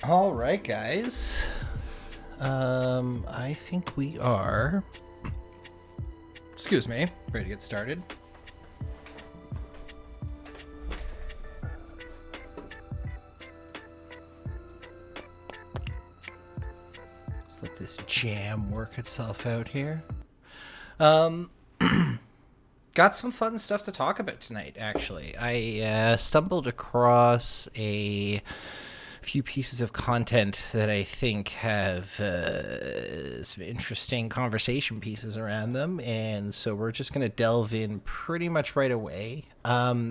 All right, guys. I think we are. Excuse me. Ready to get started? Let's let this jam work itself out here. Got some fun stuff to talk about tonight, actually. I stumbled across a few pieces of content that I think have some interesting conversation pieces around them, and so we're just going to delve in pretty much right away,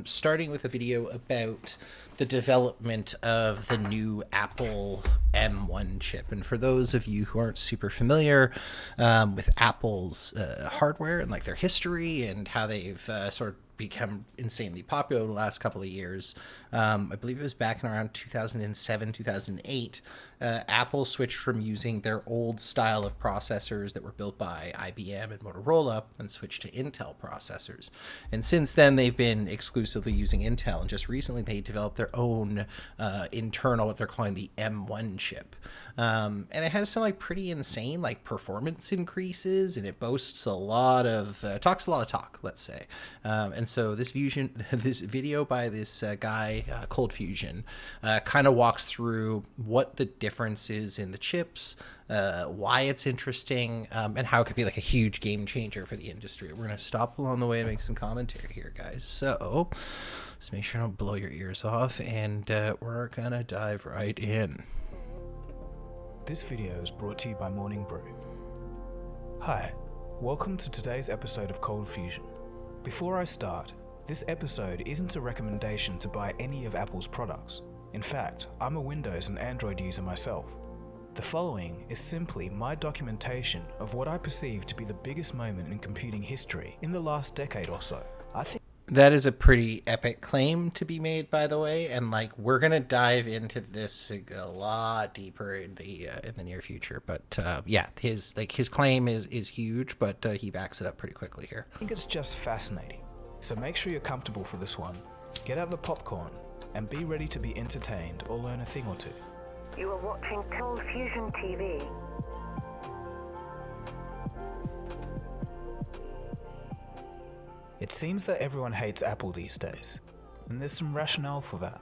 starting with a video about the development of the new Apple M1 chip. And for those of you who aren't super familiar with Apple's hardware and like their history and how they've sort of become insanely popular the last couple of years. I believe it was back in around 2007, 2008. Apple switched from using their old style of processors that were built by IBM and Motorola and switched to Intel processors. And since then, they've been exclusively using Intel. And just recently, they developed their own internal, what they're calling the M1 chip. And it has some like pretty insane like performance increases, and it boasts a lot of talks a lot of talk, let's say. And so this video by this guy Cold Fusion kind of walks through what the difference is in the chips, why it's interesting, and how it could be like a huge game changer for the industry. We're gonna stop along the way and make some commentary here, guys. So just make sure I don't blow your ears off, and we're gonna dive right in. This video is brought to you by Morning Brew. Hi, welcome to today's episode of Cold Fusion. Before I start, this episode isn't a recommendation to buy any of Apple's products. In fact, I'm a Windows and Android user myself. The following is simply my documentation of what I perceive to be the biggest moment in computing history in the last decade or so. I think that is a pretty epic claim to be made, by the way, and like we're gonna dive into this a lot deeper in the near future. But yeah, his claim is huge, but he backs it up pretty quickly here. I think it's just fascinating. So make sure you're comfortable for this one. Get out the popcorn and be ready to be entertained or learn a thing or two. You are watching Cold Fusion TV. It seems that everyone hates Apple these days, and there's some rationale for that.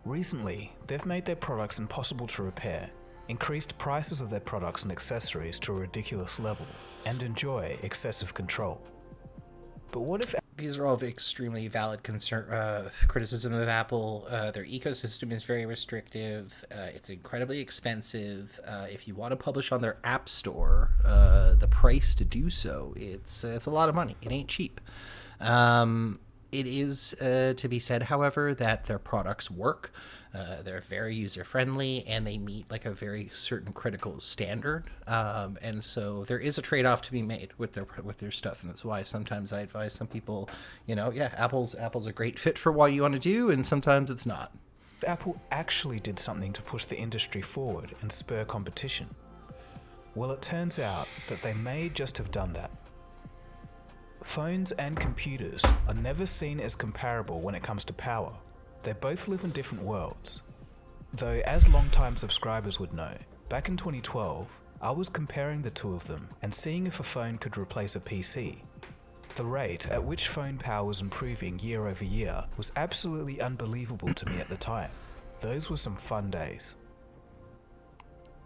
Recently, they've made their products impossible to repair, increased prices of their products and accessories to a ridiculous level, and enjoy excessive control. But what if these are all extremely valid criticism of Apple. Their ecosystem is very restrictive. It's incredibly expensive. If you want to publish on their app store, the price to do so, it's a lot of money. It ain't cheap. It is to be said, however, that their products work. They're very user-friendly, and they meet like a very certain critical standard. And so there is a trade-off to be made with their stuff, and that's why sometimes I advise some people, yeah, Apple's a great fit for what you want to do, and sometimes it's not. Apple actually did something to push the industry forward and spur competition? Well, it turns out that they may just have done that. Phones and computers are never seen as comparable when it comes to power. They both live in different worlds. Though, as long-time subscribers would know, back in 2012, I was comparing the two of them and seeing if a phone could replace a PC. The rate at which phone power was improving year over year was absolutely unbelievable to me at the time. Those were some fun days.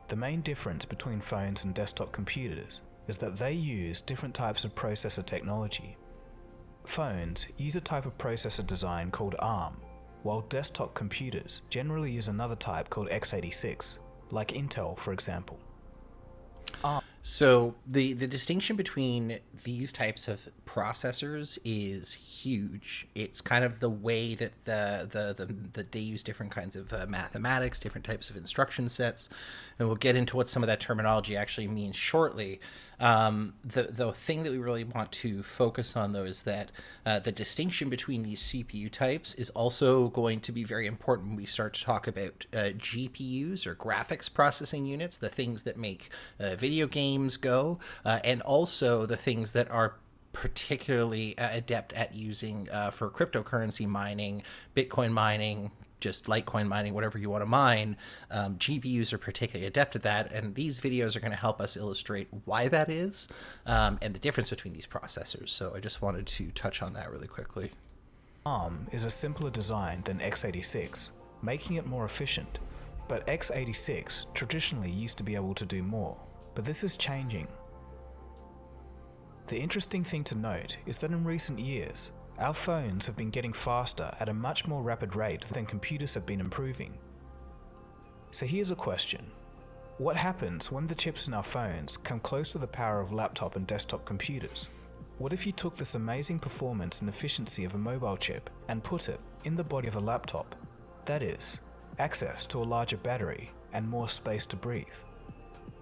The main difference between phones and desktop computers is that they use different types of processor technology. Phones use a type of processor design called ARM, while desktop computers generally use another type called x86, like Intel, for example. So the distinction between these types of processors is huge. It's kind of the way that that they use different kinds of mathematics, different types of instruction sets, and we'll get into what some of that terminology actually means shortly. The thing that we really want to focus on, though, is that the distinction between these CPU types is also going to be very important when we start to talk about GPUs, or graphics processing units, the things that make video games go, and also the things that are particularly adept at using for cryptocurrency mining, Bitcoin mining, just Litecoin mining, whatever you want to mine. GPUs are particularly adept at that, and these videos are going to help us illustrate why that is, and the difference between these processors. So I just wanted to touch on that really quickly. ARM is a simpler design than x86, making it more efficient. But x86 traditionally used to be able to do more, but this is changing. The interesting thing to note is that in recent years, our phones have been getting faster at a much more rapid rate than computers have been improving. So here's a question. What happens when the chips in our phones come close to the power of laptop and desktop computers? What if you took this amazing performance and efficiency of a mobile chip and put it in the body of a laptop? That is, access to a larger battery and more space to breathe.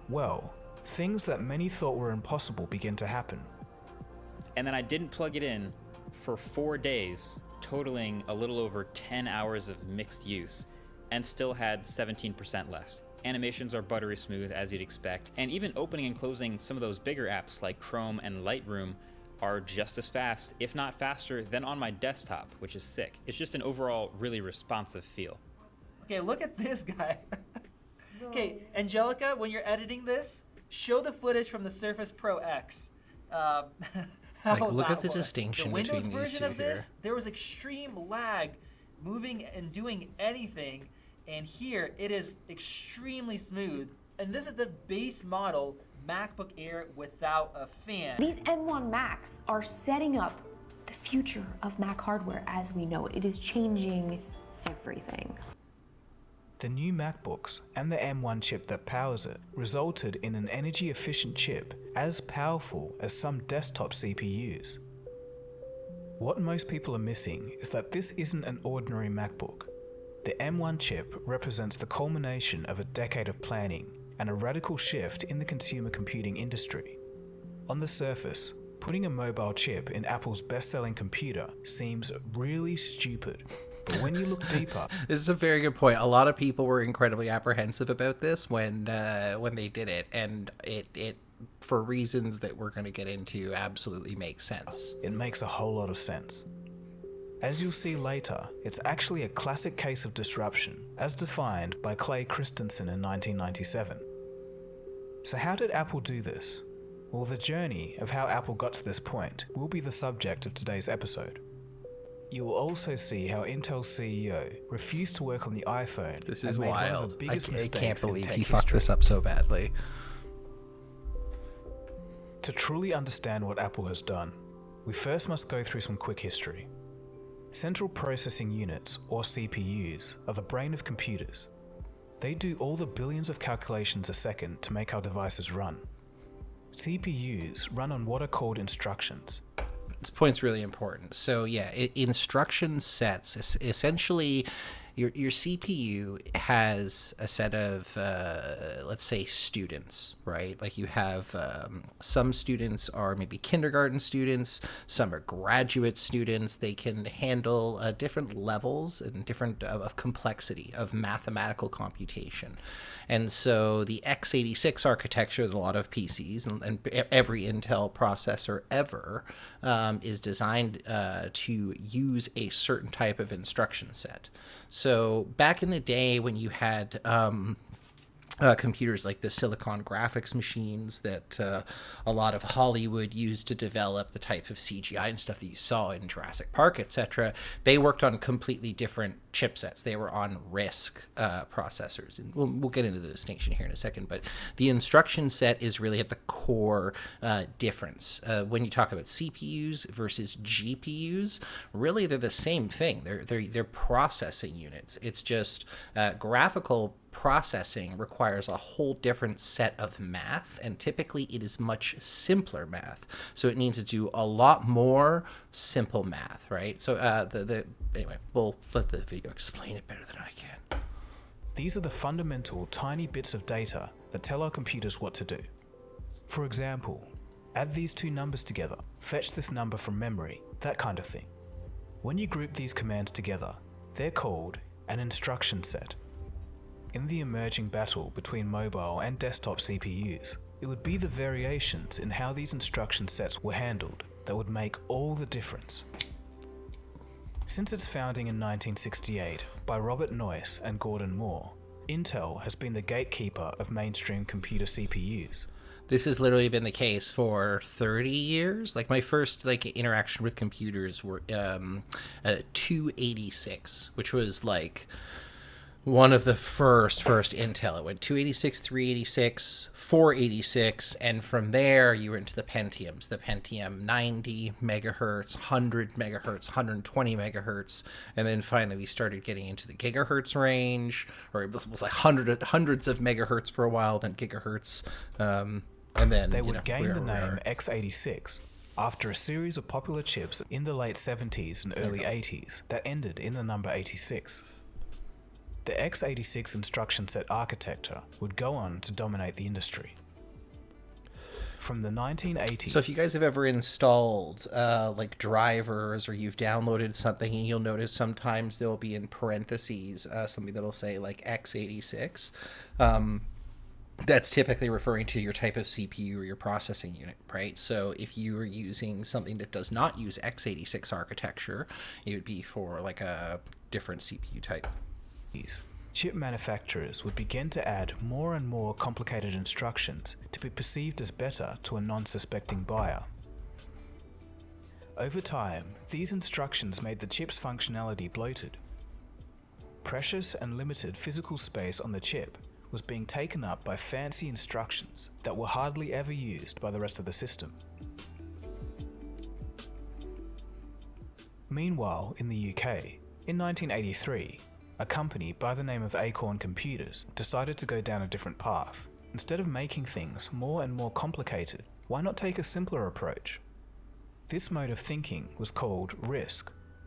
Well, things that many thought were impossible begin to happen. And then I didn't plug it in for 4 days, totaling a little over 10 hours of mixed use, and still had 17% less. Animations are buttery smooth, as you'd expect, and even opening and closing some of those bigger apps like Chrome and Lightroom are just as fast, if not faster, than on my desktop, which is sick. It's just an overall really responsive feel. Okay, look at this guy. Okay, Angelica, when you're editing this, show the footage from the Surface Pro X. Look at the distinction between these two here. The Windows version of this, there was extreme lag moving and doing anything, and here it is extremely smooth. And this is the base model MacBook Air without a fan. These M1 Macs are setting up the future of Mac hardware as we know it. It is changing everything. The new MacBooks and the M1 chip that powers it resulted in an energy-efficient chip as powerful as some desktop CPUs. What most people are missing is that this isn't an ordinary MacBook. The M1 chip represents the culmination of a decade of planning and a radical shift in the consumer computing industry. On the surface, putting a mobile chip in Apple's best-selling computer seems really stupid. But when you look deeper... This is a very good point. A lot of people were incredibly apprehensive about this when they did it, and it for reasons that we're going to get into, absolutely makes sense. It makes a whole lot of sense. As you'll see later, it's actually a classic case of disruption, as defined by Clay Christensen in 1997. So how did Apple do this? Well, the journey of how Apple got to this point will be the subject of today's episode. You'll also see how Intel's CEO refused to work on the iPhone. This is and made wild. One of the biggest I can't mistakes in believe tech he fucked history. this up so badly. To truly understand what Apple has done, we first must go through some quick history. Central Processing Units, or CPUs, are the brain of computers. They do all the billions of calculations a second to make our devices run. CPUs run on what are called instructions. This point's really important. So yeah, instruction sets, essentially your CPU has a set of, let's say, students, right? Like you have some students are maybe kindergarten students, some are graduate students. They can handle different levels and different of complexity of mathematical computation. And so the x86 architecture that a lot of PCs and every Intel processor ever is designed to use a certain type of instruction set. So back in the day when you had computers like the Silicon graphics machines that a lot of Hollywood used to develop the type of CGI and stuff that you saw in Jurassic Park, etc., they worked on completely different chipsets. They were on RISC processors, and we'll get into the distinction here in a second, but the instruction set is really at the core difference. When you talk about CPUs versus GPUs, really they're the same thing. They're processing units. It's just graphical processing requires a whole different set of math, and typically it is much simpler math. So it needs to do a lot more simple math, right? So anyway, we'll let the video explain it better than I can. These are the fundamental tiny bits of data that tell our computers what to do. For example, add these two numbers together, fetch this number from memory, that kind of thing. When you group these commands together, they're called an instruction set. In the emerging battle between mobile and desktop CPUs, it would be the variations in how these instruction sets were handled that would make all the difference. Since its founding in 1968 by Robert Noyce and Gordon Moore, Intel has been the gatekeeper of mainstream computer CPUs. This has literally been the case for 30 years. Like my first interaction with computers were 286, which was like one of the first Intel. It went 286, 386, 486, and from there you were into the Pentiums. The Pentium 90 megahertz, 100 megahertz, 120 megahertz, and then finally we started getting into the gigahertz range, or it was like hundreds of megahertz for a while, then gigahertz, and then they would gain the name x86 after a series of popular chips in the late 70s and early 80s that ended in the number 86. The x86 instruction set architecture would go on to dominate the industry. From the 1980s... So if you guys have ever installed like drivers, or you've downloaded something, and you'll notice sometimes there'll be in parentheses something that'll say like x86. That's typically referring to your type of CPU or your processing unit, right? So if you are using something that does not use x86 architecture, it would be for like a different CPU type. Chip manufacturers would begin to add more and more complicated instructions to be perceived as better to a non-suspecting buyer. Over time, these instructions made the chip's functionality bloated. Precious and limited physical space on the chip was being taken up by fancy instructions that were hardly ever used by the rest of the system. Meanwhile, in the UK, in 1983, a company by the name of Acorn Computers decided to go down a different path. Instead of making things more and more complicated, why not take a simpler approach? This mode of thinking was called RISC,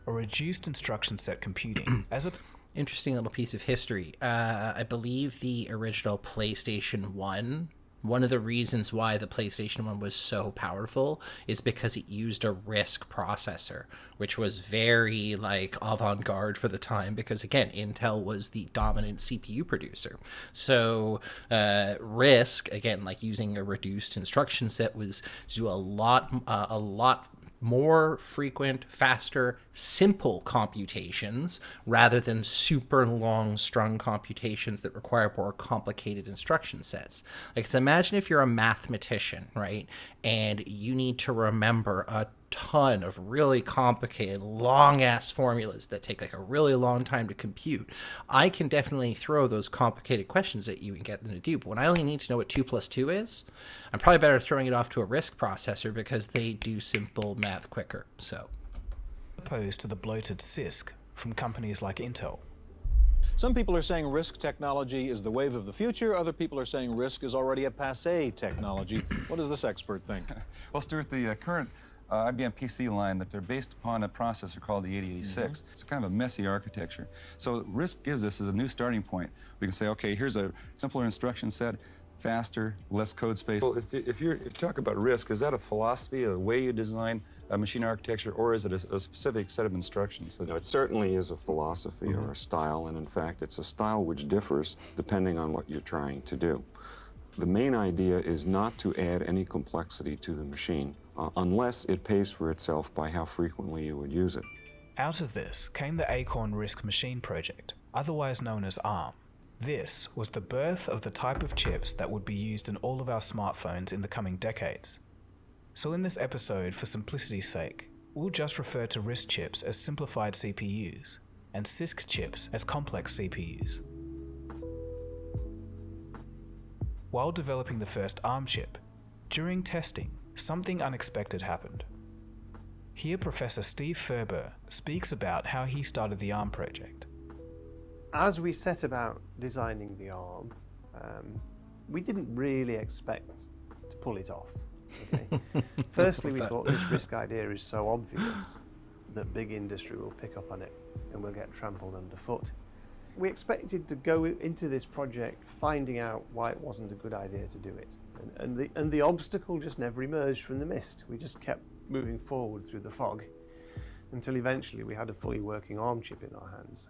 or Reduced Instruction Set Computing, as a interesting little piece of history. I believe the original PlayStation 1, one of the reasons why the PlayStation 1 was so powerful is because it used a RISC processor, which was very like avant-garde for the time, because again, Intel was the dominant CPU producer. So RISC, again, like using a reduced instruction set, was to do a lot more frequent, faster, simple computations rather than super long strung computations that require more complicated instruction sets. Like, so imagine if you're a mathematician, right? And you need to remember a ton of really complicated, long-ass formulas that take like a really long time to compute. I can definitely throw those complicated questions at you and get them to do, but when I only need to know what 2 plus 2 is, I'm probably better throwing it off to a RISC processor because they do simple math quicker. So, opposed to the bloated CISC from companies like Intel. Some people are saying RISC technology is the wave of the future. Other people are saying RISC is already a passé technology. What does this expert think? Well, Stuart, the current IBM PC line that they're based upon a processor called the 8086. It's kind of a messy architecture. So RISC gives us as a new starting point. We can say, okay, here's a simpler instruction set, faster, less code space. Well, if you talk about RISC, is that a philosophy, a way you design a machine architecture, or is it a specific set of instructions? No, it certainly is a philosophy or a style, and in fact, it's a style which differs depending on what you're trying to do. The main idea is not to add any complexity to the machine, unless it pays for itself by how frequently you would use it. Out of this came the Acorn RISC Machine project, otherwise known as ARM. This was the birth of the type of chips that would be used in all of our smartphones in the coming decades. So in this episode, for simplicity's sake, we'll just refer to RISC chips as simplified CPUs, and CISC chips as complex CPUs. While developing the first ARM chip, during testing, something unexpected happened. Here Professor Steve Ferber speaks about how he started the ARM project. As we set about designing the ARM, we didn't really expect to pull it off. Okay? Firstly, we thought this RISC idea is so obvious that big industry will pick up on it and we'll get trampled underfoot. We expected to go into this project finding out why it wasn't a good idea to do it. And the obstacle just never emerged from the mist. We just kept moving forward through the fog until eventually we had a fully working ARM chip in our hands.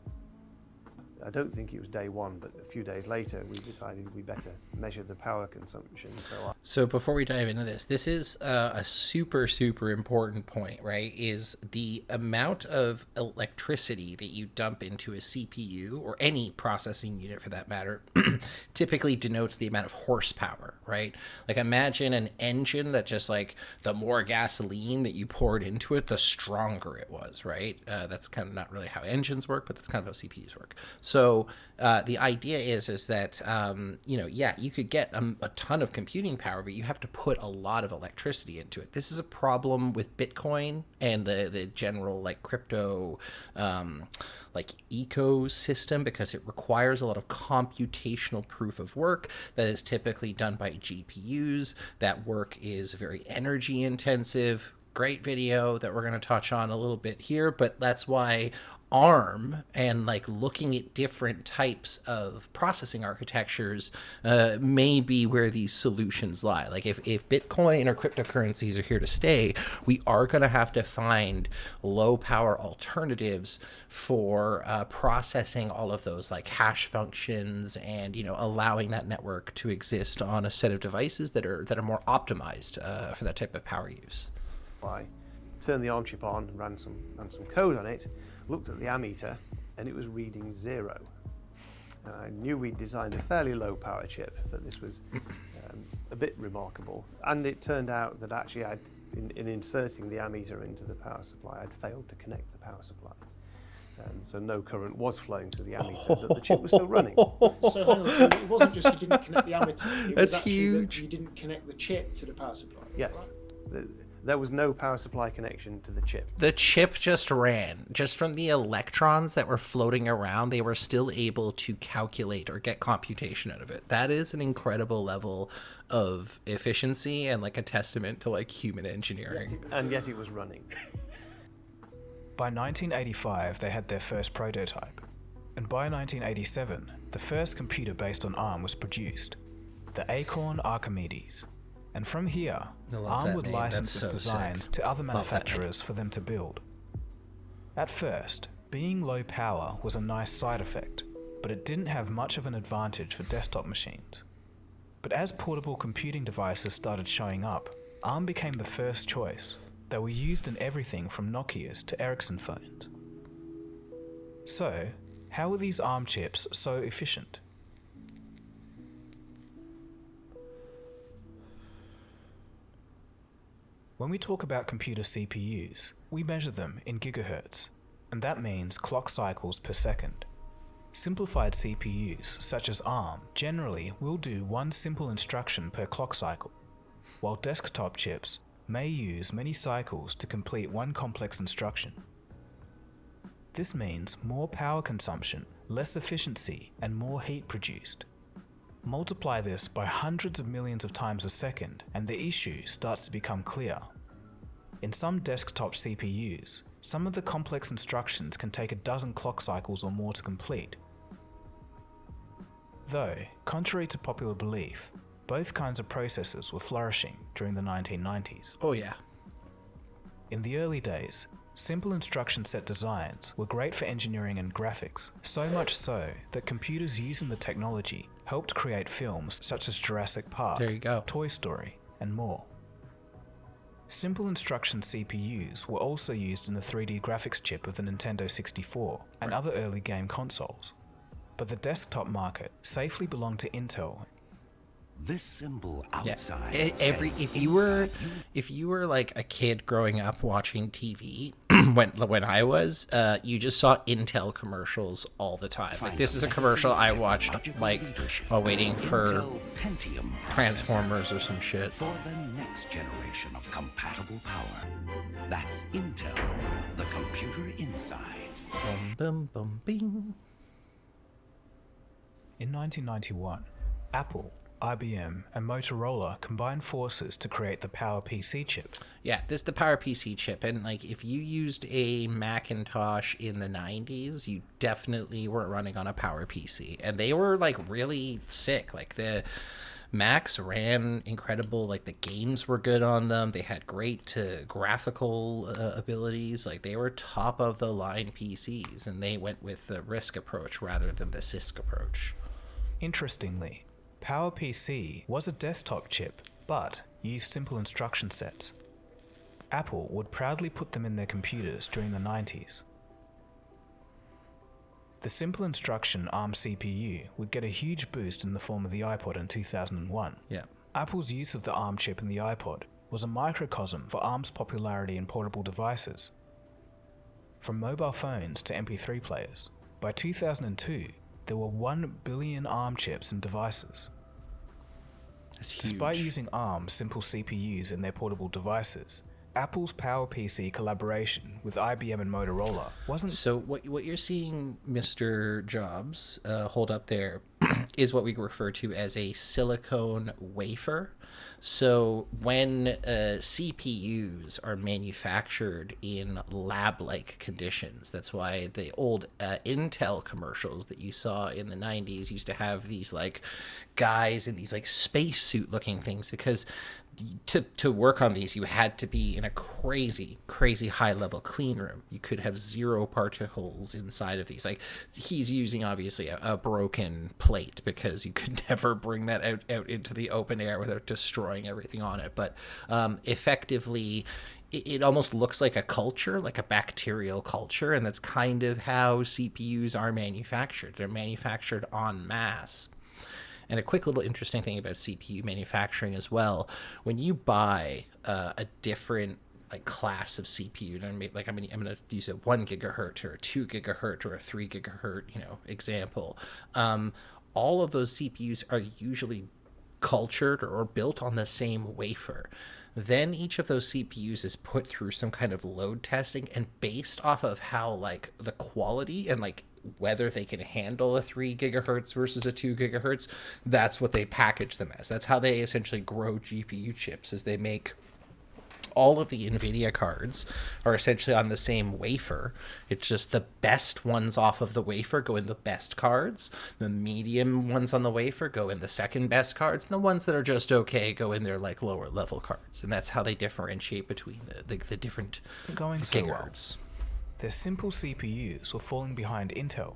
I don't think it was day one, but a few days later, we decided we better measure the power consumption. So before we dive into this is a super, super important point, right? Is the amount of electricity that you dump into a CPU or any processing unit for that matter typically denotes the amount of horsepower, right? Like imagine an engine that just like the more gasoline that you poured into it, the stronger it was, right? That's kind of not really how engines work, but that's kind of how CPUs work. So the idea is that, you could get a ton of computing power, but you have to put a lot of electricity into it. This is a problem with Bitcoin and the general like crypto ecosystem, because it requires a lot of computational proof of work that is typically done by GPUs. That work is very energy intensive. Great video that we're going to touch on a little bit here, but that's why ARM and like looking at different types of processing architectures may be where these solutions lie. Like if Bitcoin or cryptocurrencies are here to stay, we are going to have to find low power alternatives for processing all of those like hash functions and, allowing that network to exist on a set of devices that are more optimized for that type of power use. I turned the ARM chip on, ran some code on it, looked at the ammeter, and it was reading 0. I knew we'd designed a fairly low power chip, but this was a bit remarkable. And it turned out that actually in inserting the ammeter into the power supply, I'd failed to connect the power supply. So no current was flowing through the ammeter, but the chip was still running. So hang on, so it wasn't just you didn't connect the ammeter, it That's was actually huge. that you didn't connect the chip to the power supply. Yes. Right? There was no power supply connection to the chip. The chip just ran. Just from the electrons that were floating around, they were still able to calculate or get computation out of it. That is an incredible level of efficiency and like a testament to like human engineering. And yet it was running. By 1985, they had their first prototype. And by 1987, the first computer based on ARM was produced, the Acorn Archimedes. And from here, ARM would license its designs to other manufacturers for them to build. At first, being low power was a nice side effect, but it didn't have much of an advantage for desktop machines. But as portable computing devices started showing up, ARM became the first choice. They were used in everything from Nokias to Ericsson phones. So, how were these ARM chips so efficient? When we talk about computer CPUs, we measure them in gigahertz, and that means clock cycles per second. Simplified CPUs, such as ARM, generally will do one simple instruction per clock cycle, while desktop chips may use many cycles to complete one complex instruction. This means more power consumption, less efficiency, and more heat produced. Multiply this by hundreds of millions of times a second, and the issue starts to become clear. In some desktop CPUs, some of the complex instructions can take a dozen clock cycles or more to complete. Though, contrary to popular belief, both kinds of processors were flourishing during the 1990s. Oh yeah. In the early days, simple instruction set designs were great for engineering and graphics, so much so that computers using the technology helped create films such as Jurassic Park, There you go. Toy Story, and more. Simple instruction CPUs were also used in the 3D graphics chip of the Nintendo 64 and other early game consoles. But the desktop market safely belonged to Intel. This symbol outside. If you were like a kid growing up watching TV when I was, you just saw Intel commercials all the time. Like this is a commercial I watched like while waiting for Transformers or some shit. For the next generation of compatible power. That's Intel, the computer inside. Bum, bum, bum, bing. In 1991, Apple, IBM, and Motorola combined forces to create the PowerPC chip. Yeah, this is the PowerPC chip, and like if you used a Macintosh in the 90s, you definitely were running on a PowerPC, and they were like really sick. Like the Macs ran incredible. Like, the games were good on them. They had great graphical abilities. Like, they were top of the line PCs, and they went with the RISC approach rather than the CISC approach. Interestingly, PowerPC was a desktop chip, but used simple instruction sets. Apple would proudly put them in their computers during the 90s. The simple instruction ARM CPU would get a huge boost in the form of the iPod in 2001. Yeah. Apple's use of the ARM chip in the iPod was a microcosm for ARM's popularity in portable devices. From mobile phones to MP3 players, by 2002, there were 1 billion ARM chips in devices. That's huge. Despite using ARM simple CPUs in their portable devices, Apple's PowerPC collaboration with IBM and Motorola wasn't... So what you're seeing Mr. Jobs hold up there is what we refer to as a silicone wafer. So when CPUs are manufactured in lab-like conditions, that's why the old Intel commercials that you saw in the 90s used to have these like guys in these like spacesuit looking things, because to work on these, you had to be in a crazy high level clean room. You could have zero particles inside of these. Like, he's using obviously a broken plate because you could never bring that out into the open air without destroying everything on it. But effectively, it almost looks like a culture, like a bacterial culture, and that's kind of how CPUs are manufactured. They're manufactured en masse. And a quick little interesting thing about CPU manufacturing as well, when you buy a different like class of CPU, and I'm going to use a 1 gigahertz or a 2 gigahertz or a 3 gigahertz, example. All of those CPUs are usually cultured or built on the same wafer. Then each of those CPUs is put through some kind of load testing, and based off of how like the quality and like whether they can handle a 3 gigahertz versus a 2 gigahertz, that's what they package them as. That's how they essentially grow GPU chips, is they make all of the NVIDIA cards are essentially on the same wafer. It's just the best ones off of the wafer go in the best cards. The medium ones on the wafer go in the second best cards. And the ones that are just okay go in their like lower level cards. And that's how they differentiate between the different gigahertz. Their simple CPUs were falling behind Intel.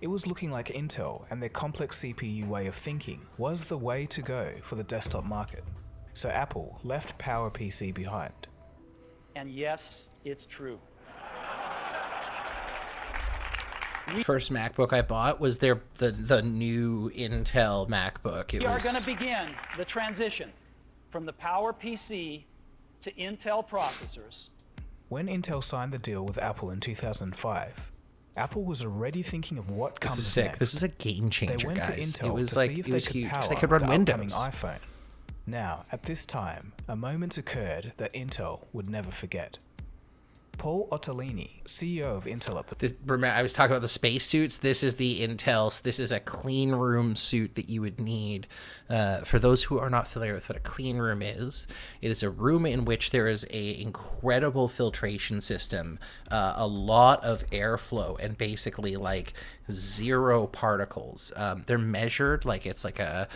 It was looking like Intel and their complex CPU way of thinking was the way to go for the desktop market. So Apple left PowerPC behind. And yes, it's true. First MacBook I bought was the new Intel MacBook. We are going to begin the transition from the PowerPC to Intel processors. When Intel signed the deal with Apple in 2005, Apple was already thinking of what comes next. This is sick. This is a game changer, they went guys. To Intel it was to like see if it was they huge. could They could run the Windows. iPhone. Now, at this time, a moment occurred that Intel would never forget. Paul Otellini, CEO of Intel at the... Remember, I was talking about the spacesuits. This is the Intel. This is a clean room suit that you would need. For those who are not familiar with what a clean room is, it is a room in which there is a incredible filtration system, a lot of airflow, and basically like zero particles. They're measured like it's like a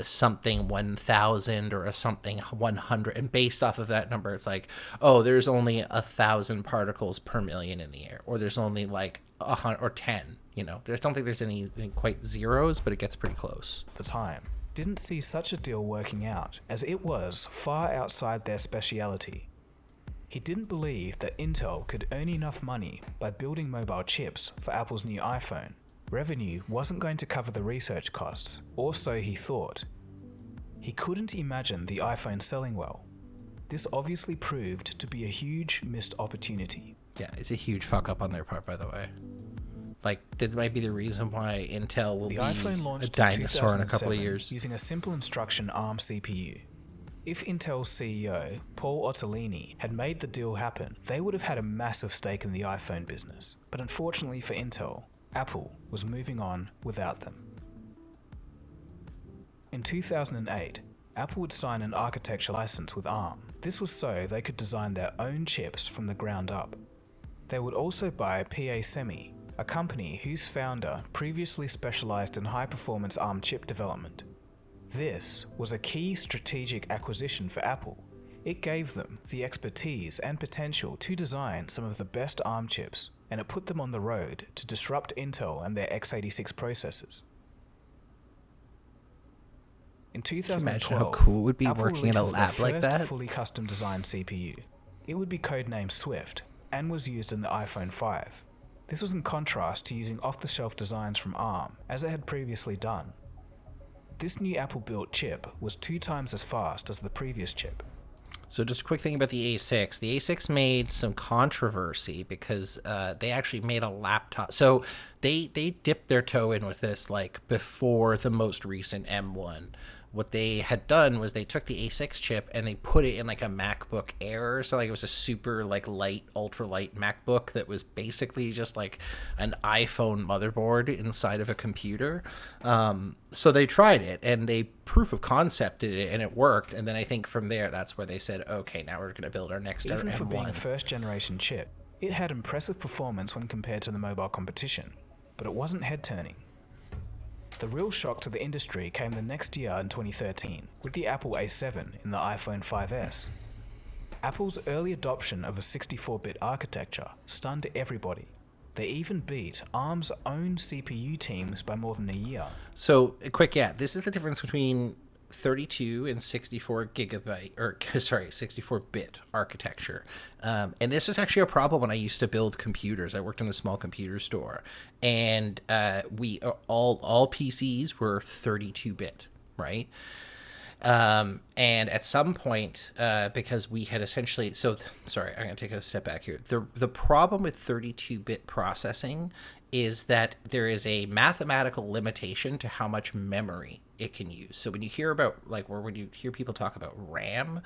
something 1,000 or a something 100, and based off of that number, it's like, oh, there's only 1,000 particles per million in the air, or there's only like 100 or 10. I don't think there's any quite zeros, but it gets pretty close. At the time, didn't see such a deal working out, as it was far outside their speciality. He didn't believe that Intel could earn enough money by building mobile chips for Apple's new iPhone. Revenue wasn't going to cover the research costs, or so he thought. He couldn't imagine the iPhone selling well. This obviously proved to be a huge missed opportunity. Yeah, it's a huge fuck up on their part, by the way. Like, that might be the reason why Intel will be a dinosaur in a couple of years. Using a simple instruction ARM CPU. If Intel's CEO, Paul Otellini, had made the deal happen, they would have had a massive stake in the iPhone business. But unfortunately for Intel, Apple was moving on without them. In 2008, Apple would sign an architecture license with ARM. This was so they could design their own chips from the ground up. They would also buy PA Semi, a company whose founder previously specialized in high-performance ARM chip development. This was a key strategic acquisition for Apple. It gave them the expertise and potential to design some of the best ARM chips, and it put them on the road to disrupt Intel and their x86 processors. In 2012, imagine how cool it would be Apple working in a releases their lab like first that? fully custom designed CPU. It would be codenamed Swift and was used in the iPhone 5. This was in contrast to using off-the-shelf designs from ARM, as it had previously done. This new Apple-built chip was 2 times as fast as the previous chip. So just a quick thing about the A6. The A6 made some controversy because they actually made a laptop. So they dipped their toe in with this like before the most recent M1. What they had done was they took the A6 chip and they put it in like a MacBook Air. So like it was a super like light, ultra light MacBook that was basically just like an iPhone motherboard inside of a computer. So they tried it and they proof of concepted it and it worked. And then I think from there, that's where they said, okay, now we're going to build our next Even M1. for being a first generation chip, it had impressive performance when compared to the mobile competition, but it wasn't head turning. The real shock to the industry came the next year in 2013 with the Apple A7 in the iPhone 5S. Apple's early adoption of a 64-bit architecture stunned everybody. They even beat ARM's own CPU teams by more than a year. So, this is the difference between 32 and 64 gigabyte, or sorry, 64-bit architecture. And this was actually a problem when I used to build computers. I worked in a small computer store, and we all PCs were 32-bit, right? And at some point, because we had essentially, sorry, I'm going to take a step back here. The problem with 32-bit processing is that there is a mathematical limitation to how much memory it can use. So when you hear about, when you hear people talk about RAM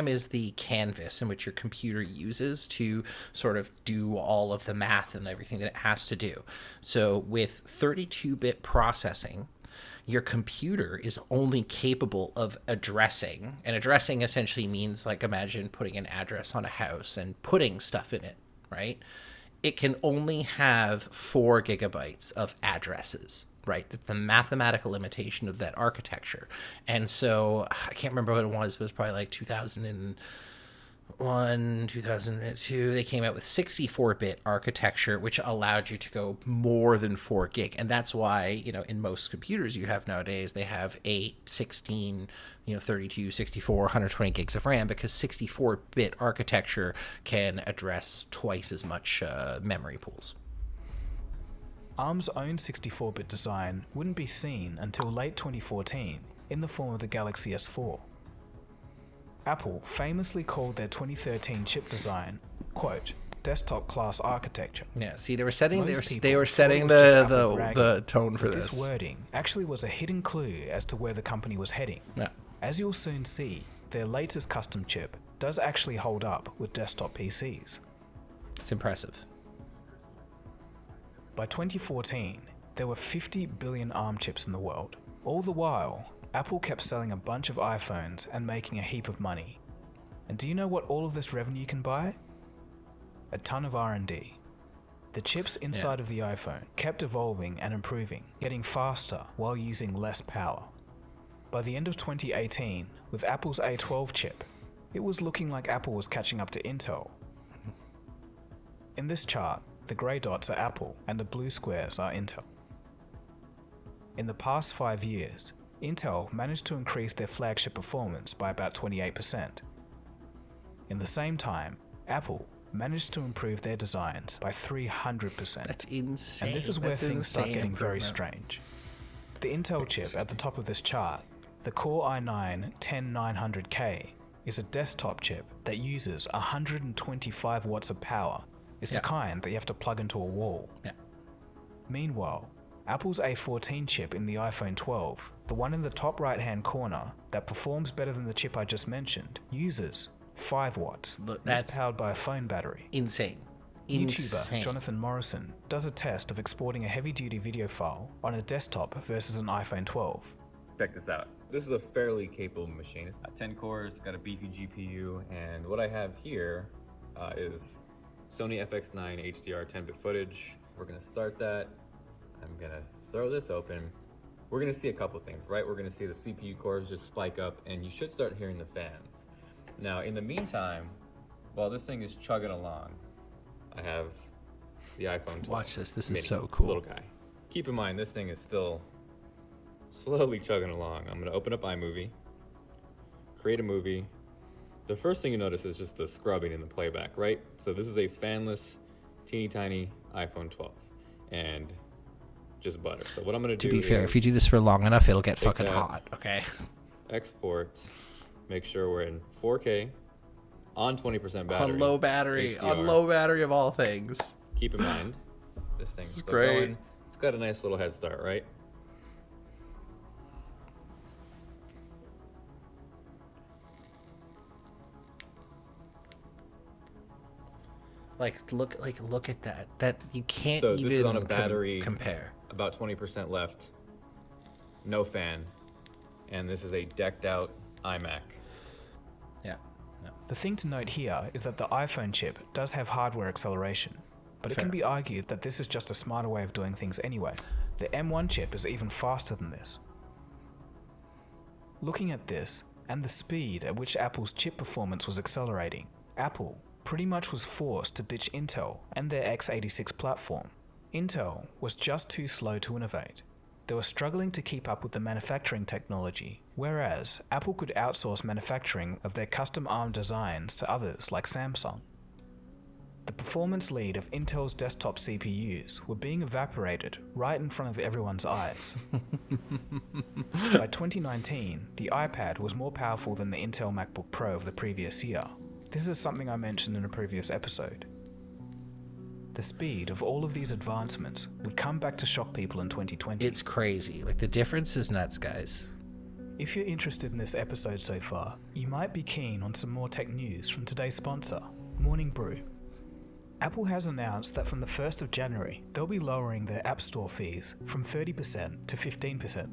is the canvas in which your computer uses to sort of do all of the math and everything that it has to do. So with 32-bit processing, your computer is only capable of addressing, and addressing essentially means, like, imagine putting an address on a house and putting stuff in it, right? It can only have 4 gigabytes of addresses, right? It's the mathematical limitation of that architecture. And so I can't remember what it was, but it was probably like 2001, 2002, they came out with 64-bit architecture, which allowed you to go more than 4 gig. And that's why, in most computers you have nowadays, they have 8, 16, 32, 64, 120 gigs of RAM, because 64-bit architecture can address twice as much memory pools. ARM's own 64-bit design wouldn't be seen until late 2014 in the form of the Galaxy S4. Apple famously called their 2013 chip design, quote, desktop class architecture. Yeah, see, they were setting the tone for this. This wording actually was a hidden clue as to where the company was heading. Yeah. As you'll soon see, their latest custom chip does actually hold up with desktop PCs. It's impressive. By 2014, there were 50 billion ARM chips in the world. All the while, Apple kept selling a bunch of iPhones and making a heap of money. And do you know what all of this revenue can buy? A ton of R&D. The chips inside of the iPhone kept evolving and improving, getting faster while using less power. By the end of 2018, with Apple's A12 chip, it was looking like Apple was catching up to Intel. In this chart, the grey dots are Apple and the blue squares are Intel. In the past 5 years, Intel managed to increase their flagship performance by about 28%. In the same time, Apple managed to improve their designs by 300%. That's insane. And this is where things start getting very strange. The Intel chip at the top of this chart, the Core i9-10900K, is a desktop chip that uses 125 watts of power. It's the kind that you have to plug into a wall. Yeah. Meanwhile, Apple's A14 chip in the iPhone 12, the one in the top right-hand corner that performs better than the chip I just mentioned, uses 5 watts. That's powered by a phone battery. Insane. YouTuber Jonathan Morrison does a test of exporting a heavy-duty video file on a desktop versus an iPhone 12. Check this out. This is a fairly capable machine. It's got 10 cores, got a beefy GPU, and what I have here is Sony FX9 HDR 10-bit footage. We're gonna start that. I'm gonna throw this open. we're going to see a couple things, right? We're going to see the CPU cores just spike up, and you should start hearing the fans. Now, in the meantime, while this thing is chugging along, I have the iPhone 12. Watch this. This mini, is so cool. Little guy. Keep in mind, this thing is still slowly chugging along. I'm going to open up iMovie, create a movie. The first thing you notice is just the scrubbing in the playback, right? So this is a fanless, teeny tiny iPhone 12. And just butter. So what I'm going to do To be fair, if you do this for long enough, it'll get fucking that, hot, okay? Export, make sure we're in 4K, on 20% battery. On low battery, HDR. on low battery of all things. Keep in mind, this thing's still great. going. It's got a nice little head start, right? Look at that. That you can't So even this is on a battery, compare. About 20% left. No fan. And this is a decked out iMac. Yeah. The thing to note here is that the iPhone chip does have hardware acceleration, but it Fair. can be argued that this is just a smarter way of doing things anyway. The M1 chip is even faster than this. Looking at this, and the speed at which Apple's chip performance was accelerating, Apple pretty much was forced to ditch Intel and their x86 platform. Intel was just too slow to innovate. They were struggling to keep up with the manufacturing technology, whereas Apple could outsource manufacturing of their custom ARM designs to others like Samsung. The performance lead of Intel's desktop CPUs were being evaporated right in front of everyone's eyes. By 2019, the iPad was more powerful than the Intel MacBook Pro of the previous year. This is something I mentioned in a previous episode. The speed of all of these advancements would come back to shock people in 2020. It's crazy. Like, the difference is nuts, guys. If you're interested in this episode so far, you might be keen on some more tech news from today's sponsor, Morning Brew. Apple has announced that from the 1st of January, they'll be lowering their App Store fees from 30% to 15%.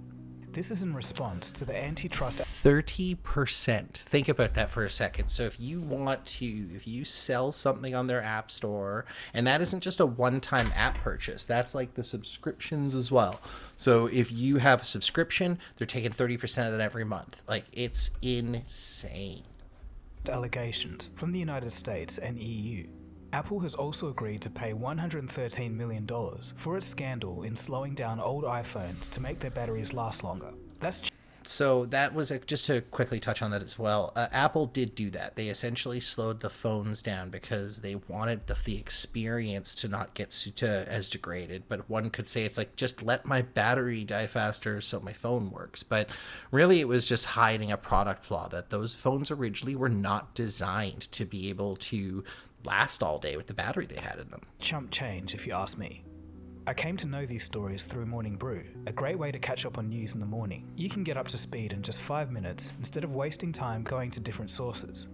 This is in response to the antitrust... 30%. Think about that for a second. So if you sell something on their app store, and that isn't just a one-time app purchase, that's like the subscriptions as well. So if you have a subscription, they're taking 30% of that every month. Like, it's insane. Allegations from the United States and EU. Apple has also agreed to pay $113 million for its scandal in slowing down old iPhones to make their batteries last longer. So that was just to quickly touch on that as well. Apple did do that. They essentially slowed the phones down because they wanted the experience to not get as degraded. But one could say it's like, just let my battery die faster so my phone works. But really it was just hiding a product flaw, that those phones originally were not designed to be able to last all day with the battery they had in them. Chump change, if you ask me. I came to know these stories through Morning Brew, a great way to catch up on news in the morning. You can get up to speed in just 5 minutes instead of wasting time going to different sources.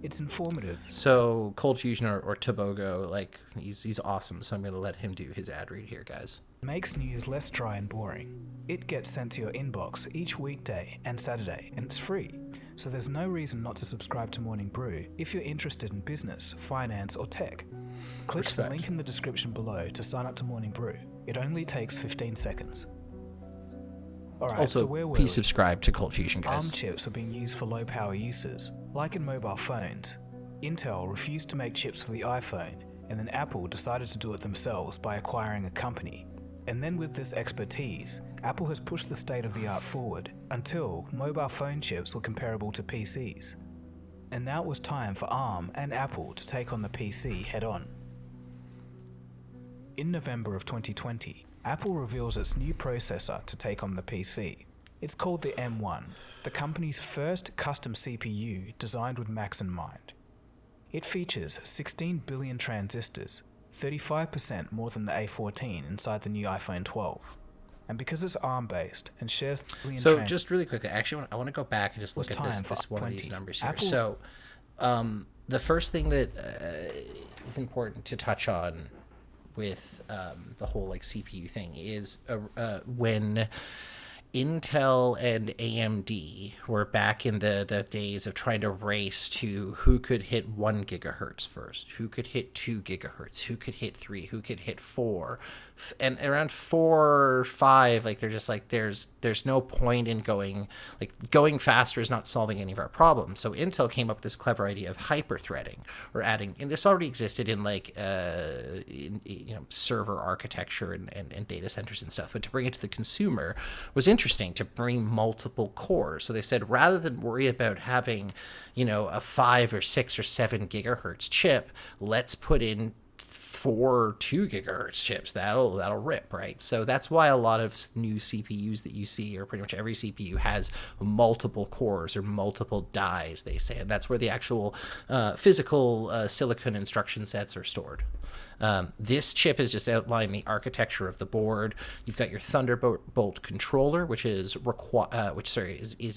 It's informative. So Cold Fusion or Tobogo, like, he's awesome, so I'm going to let him do his ad read here, guys. Makes news less dry and boring. It gets sent to your inbox each weekday and Saturday, and it's free. So there's no reason not to subscribe to Morning Brew if you're interested in business, finance, or tech. Click the link in the description below to sign up to Morning Brew. It only takes 15 seconds. Alright, also, so where were please we? subscribe to Cold Fusion, guys. ARM chips are being used for low power uses, like in mobile phones. Intel refused to make chips for the iPhone, and then Apple decided to do it themselves by acquiring a company. And then with this expertise, Apple has pushed the state of the art forward until mobile phone chips were comparable to PCs. And now it was time for ARM and Apple to take on the PC head on. In November of 2020, Apple reveals its new processor to take on the PC. It's called the M1, the company's first custom CPU designed with Macs in mind. It features 16 billion transistors, 35% more than the A14 inside the new iPhone 12. And because it's ARM-based and shares the billion So just really quickly, actually, I want to go back and just look at this one of these numbers here. Apple... So the first thing that is important to touch on with the whole like CPU thing is when Intel and AMD were back in the days of trying to race to who could hit 1 gigahertz first, who could hit 2 gigahertz, who could hit 3, who could hit 4. And around 4 or 5, like they're just like there's no point in going faster is not solving any of our problems. So Intel came up with this clever idea of hyper-threading, or adding, and this already existed in server architecture and data centers and stuff, but to bring it to the consumer was interesting, to bring multiple cores. So they said, rather than worry about having, a 5 or 6 or 7 gigahertz chip, let's put in 4 2 gigahertz chips. That'll rip, right? So that's why a lot of new CPUs that you see, or pretty much every CPU, has multiple cores or multiple dies, they say. And that's where the actual physical silicon instruction sets are stored. This chip is just outlining the architecture of the board. You've got your Thunderbolt controller, which is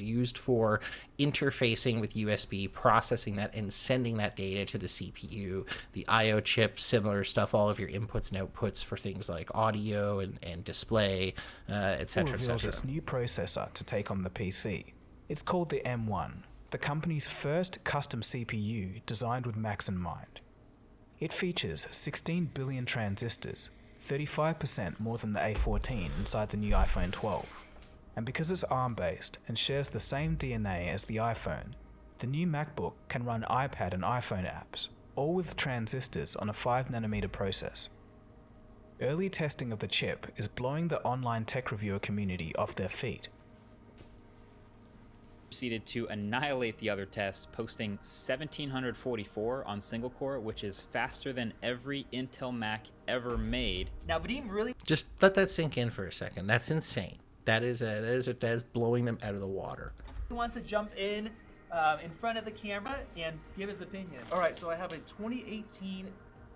used for interfacing with USB, processing that, and sending that data to the CPU. The I/O chip, similar stuff, all of your inputs and outputs for things like audio and display, etc., etc. Its new processor to take on the PC. It's called the M1, the company's first custom CPU designed with Macs in mind. It features 16 billion transistors, 35% more than the A14 inside the new iPhone 12. And because it's ARM-based and shares the same DNA as the iPhone, the new MacBook can run iPad and iPhone apps, all with transistors on a 5nm process. Early testing of the chip is blowing the online tech reviewer community off their feet. Proceeded to annihilate the other tests, posting 1744 on single core, which is faster than every Intel Mac ever made. Now, Vadim really... Just let that sink in for a second. That's insane. That is blowing them out of the water. He wants to jump in front of the camera and give his opinion. All right, so I have a 2018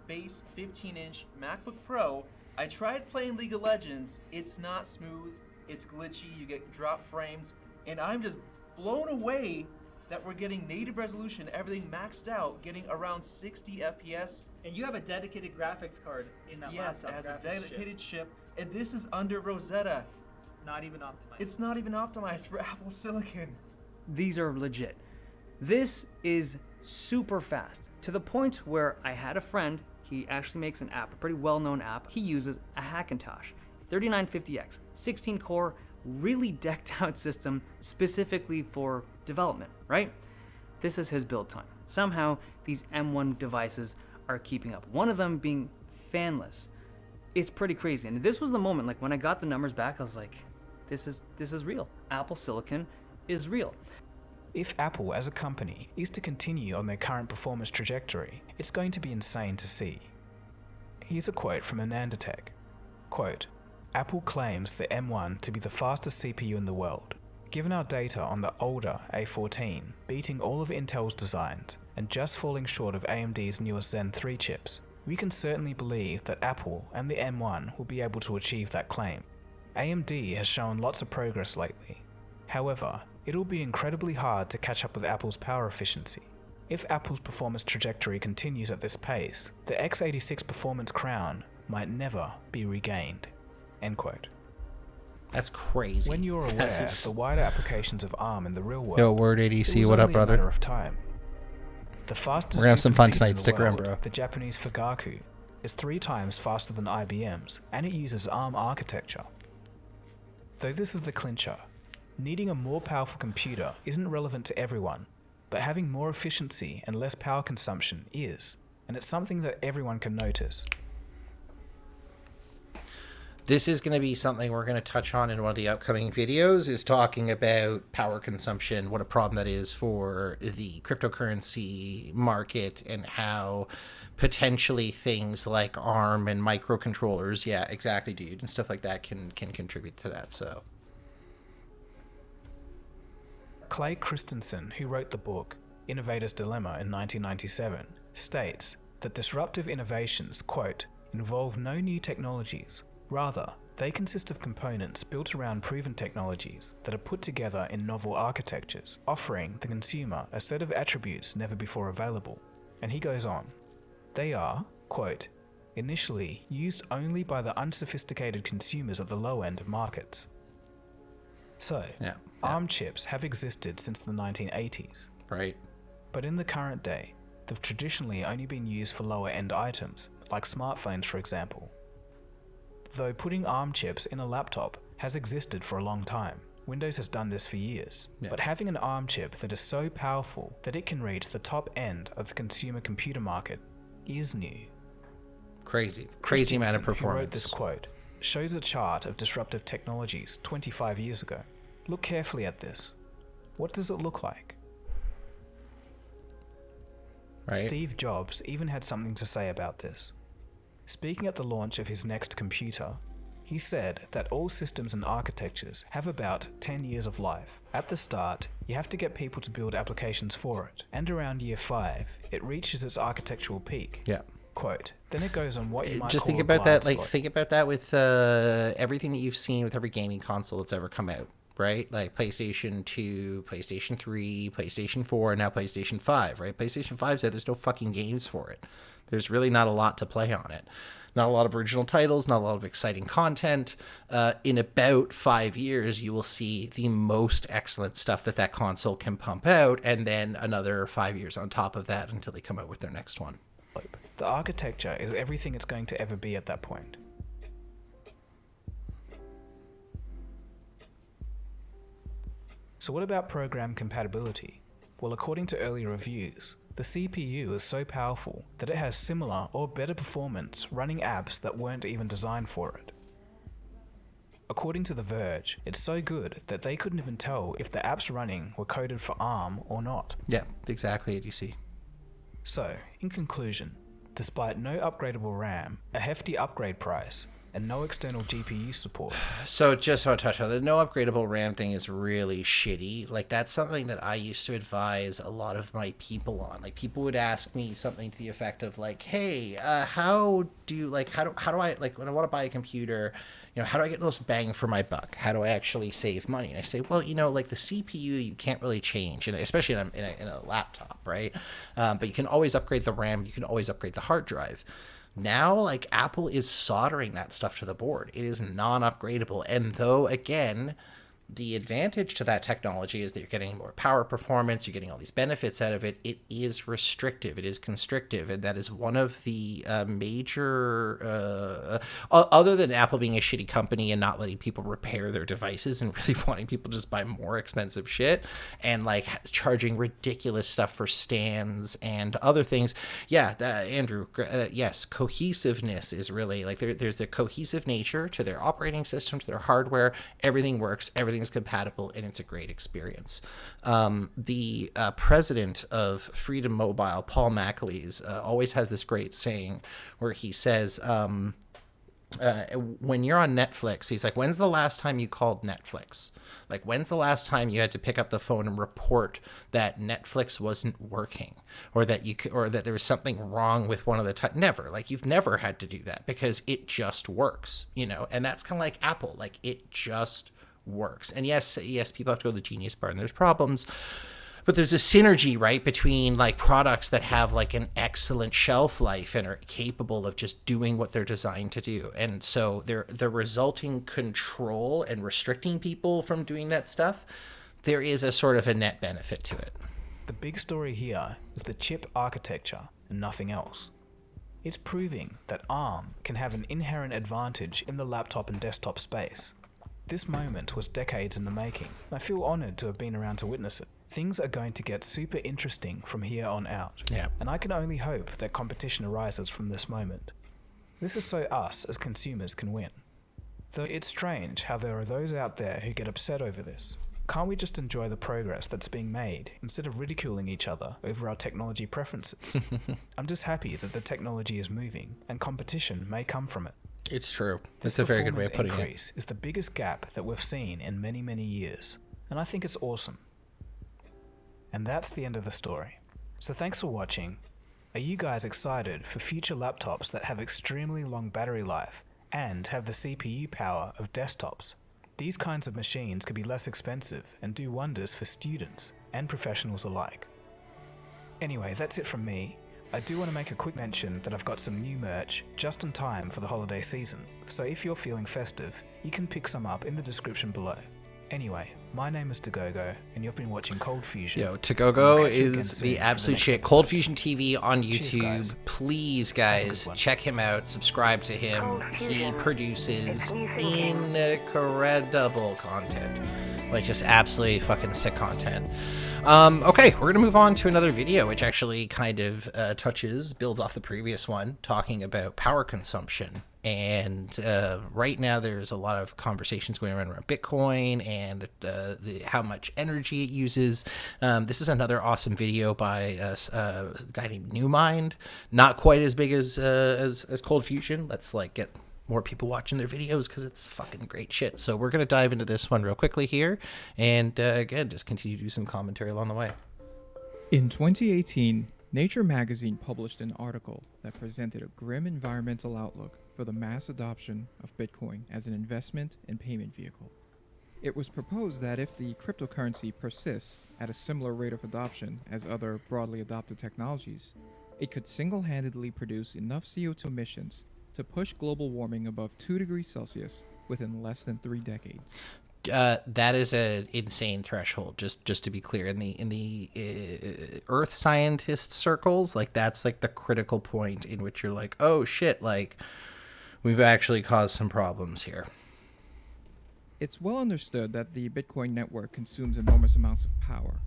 base 15-inch MacBook Pro. I tried playing League of Legends. It's not smooth. It's glitchy. You get drop frames. And I'm just blown away that we're getting native resolution, everything maxed out, getting around 60 FPS. And you have a dedicated graphics card in that laptop. Yes, it has a dedicated chip. And this is under Rosetta. Not even optimized. It's not even optimized for Apple Silicon. These are legit. This is super fast, to the point where I had a friend, he actually makes an app, a pretty well-known app. He uses a Hackintosh 3950X, 16-core, really decked out system specifically for development, right? This is his build time. Somehow these M1 devices are keeping up. One of them being fanless. It's pretty crazy. And this was the moment, like when I got the numbers back, I was like, this is real. Apple Silicon is real. If Apple as a company is to continue on their current performance trajectory, it's going to be insane to see. Here's a quote from AnandaTech. Quote, Apple claims the M1 to be the fastest CPU in the world. Given our data on the older A14 beating all of Intel's designs and just falling short of AMD's newest Zen 3 chips, we can certainly believe that Apple and the M1 will be able to achieve that claim. AMD has shown lots of progress lately. However, it'll be incredibly hard to catch up with Apple's power efficiency. If Apple's performance trajectory continues at this pace, the x86 performance crown might never be regained. End quote. That's crazy. When you're aware of the wider applications of ARM in the real world, Yo, Word ADC, what up, brother? A matter of time. The fastest We're gonna have some fun CPU tonight. in the Stick around, world, bro. The Japanese Fugaku is 3 times faster than IBM's, and it uses ARM architecture. Though this is the clincher, needing a more powerful computer isn't relevant to everyone, but having more efficiency and less power consumption is, and it's something that everyone can notice. This is going to be something we're going to touch on in one of the upcoming videos, is talking about power consumption, what a problem that is for the cryptocurrency market, and how potentially things like ARM and microcontrollers, yeah, exactly, dude, and stuff like that can contribute to that. So Clay Christensen, who wrote the book Innovator's Dilemma in 1997, states that disruptive innovations, quote, involve no new technologies. Rather, they consist of components built around proven technologies that are put together in novel architectures, offering the consumer a set of attributes never before available. And he goes on. They are, quote, initially used only by the unsophisticated consumers at the low end of markets. So, ARM chips have existed since the 1980s. Right. But in the current day, they've traditionally only been used for lower-end items, like smartphones for example. Though putting ARM chips in a laptop has existed for a long time. Windows has done this for years. But having an ARM chip that is so powerful that it can reach the top end of the consumer computer market is new. Crazy amount of performance. Who wrote this quote shows a chart of disruptive technologies 25 years ago. Look carefully at this. What does it look like? Right. Steve Jobs even had something to say about this. Speaking at the launch of his next computer, he said that all systems and architectures have about 10 years of life. At the start, you have to get people to build applications for it, and around year 5, it reaches its architectural peak. Yeah. Quote, then it goes on what you might Just call think a about that, blind like slot. think about that with everything that you've seen with every gaming console that's ever come out, right? Like PlayStation 2, PlayStation 3, PlayStation 4, and now PlayStation 5, right? PlayStation 5 said there's no fucking games for it. There's really not a lot to play on it. Not a lot of original titles, not a lot of exciting content. In about 5 years, you will see the most excellent stuff that console can pump out, and then another 5 years on top of that until they come out with their next one. The architecture is everything it's going to ever be at that point. So what about program compatibility? Well, according to early reviews, the CPU is so powerful that it has similar or better performance running apps that weren't even designed for it. According to The Verge, it's so good that they couldn't even tell if the apps running were coded for ARM or not. Yeah, exactly what you see. So, in conclusion, despite no upgradable RAM, a hefty upgrade price, and no external GPU support. So just want to touch on the no upgradable RAM thing is really shitty. Like that's something that I used to advise a lot of my people on. Like people would ask me something to the effect of like, "Hey, how do I like when I want to buy a computer, how do I get the most bang for my buck? How do I actually save money?" And I say, well, like the CPU you can't really change, and especially in a laptop, right? But you can always upgrade the RAM. You can always upgrade the hard drive. Now, like Apple is soldering that stuff to the board. It is non-upgradable. And though, again, the advantage to that technology is that you're getting more power performance, you're getting all these benefits out of it, it is restrictive, it is constrictive, and that is one of the major, other than Apple being a shitty company and not letting people repair their devices and really wanting people to just buy more expensive shit, and like charging ridiculous stuff for stands and other things. Yeah, Andrew, yes, cohesiveness is really, like there's a cohesive nature to their operating system, to their hardware, everything works, everything's compatible, and it's a great experience. The president of Freedom Mobile, Paul McAleese, always has this great saying where he says, when you're on Netflix, he's like, when's the last time you called Netflix? Like, when's the last time you had to pick up the phone and report that Netflix wasn't working, or that there was something wrong with one of the never, like you've never had to do that because it just works, and that's kind of like Apple, like it just works. And yes, people have to go to the Genius Bar and there's problems, but there's a synergy, right, between like products that have like an excellent shelf life and are capable of just doing what they're designed to do. And so the resulting control and restricting people from doing that stuff, there is a sort of a net benefit to it. The big story here is the chip architecture and nothing else. It's proving that ARM can have an inherent advantage in the laptop and desktop space. This moment was decades in the making, and I feel honoured to have been around to witness it. Things are going to get super interesting from here on out, and I can only hope that competition arises from this moment. This is so us as consumers can win. Though it's strange how there are those out there who get upset over this. Can't we just enjoy the progress that's being made instead of ridiculing each other over our technology preferences? I'm just happy that the technology is moving and competition may come from it. It's true. That's a very good way of putting it. This increase is the biggest gap that we've seen in many, many years, and I think it's awesome. And that's the end of the story. So thanks for watching. Are you guys excited for future laptops that have extremely long battery life and have the CPU power of desktops? These kinds of machines could be less expensive and do wonders for students and professionals alike. Anyway, that's it from me. I do want to make a quick mention that I've got some new merch just in time for the holiday season, so if you're feeling festive, you can pick some up in the description below. Anyway, my name is Tagogo, and you've been watching Cold Fusion. Yo, I'll Tagogo catch you again is soon the for absolute next shit. episode. Cold Fusion TV on Cheers, YouTube. guys. Please, Have a guys, good one. check him out. Subscribe to him. He produces incredible content. Like, just absolutely fucking sick content. Okay, we're gonna move on to another video, which actually kind of builds off the previous one, talking about power consumption. And right now there's a lot of conversations going around Bitcoin and how much energy it uses. This is another awesome video by a guy named Newmind. Not quite as big as Cold Fusion. Let's like get more people watching their videos because it's fucking great shit. So we're gonna dive into this one real quickly here, and again, just continue to do some commentary along the way. In 2018, Nature magazine published an article that presented a grim environmental outlook for the mass adoption of Bitcoin as an investment and payment vehicle. It was proposed that if the cryptocurrency persists at a similar rate of adoption as other broadly adopted technologies, it could single-handedly produce enough CO2 emissions to push global warming above 2 degrees Celsius within less than 3 decades. That is an insane threshold. Just to be clear, in the Earth scientist circles, like that's like the critical point in which you're like, oh shit, like we've actually caused some problems here. It's well understood that the Bitcoin network consumes enormous amounts of power.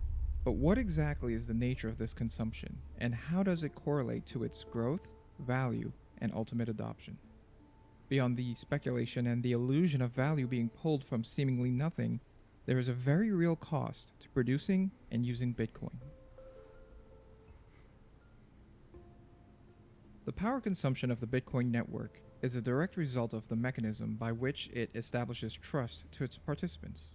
But what exactly is the nature of this consumption, and how does it correlate to its growth, value, and ultimate adoption? Beyond the speculation and the illusion of value being pulled from seemingly nothing, there is a very real cost to producing and using Bitcoin. The power consumption of the Bitcoin network is a direct result of the mechanism by which it establishes trust to its participants.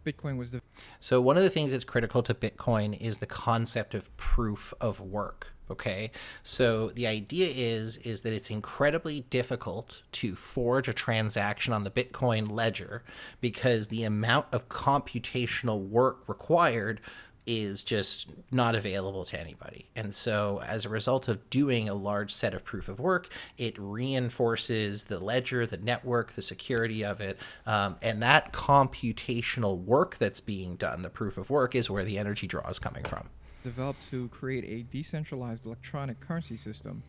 Bitcoin was So one of the things that's critical to Bitcoin is the concept of proof of work. Okay, so the idea is that it's incredibly difficult to forge a transaction on the Bitcoin ledger because the amount of computational work required is just not available to anybody. And so as a result of doing a large set of proof of work, it reinforces the ledger, the network, the security of it. And that computational work that's being done, the proof of work, is where the energy draw is coming from. Developed to create a decentralized electronic currency system,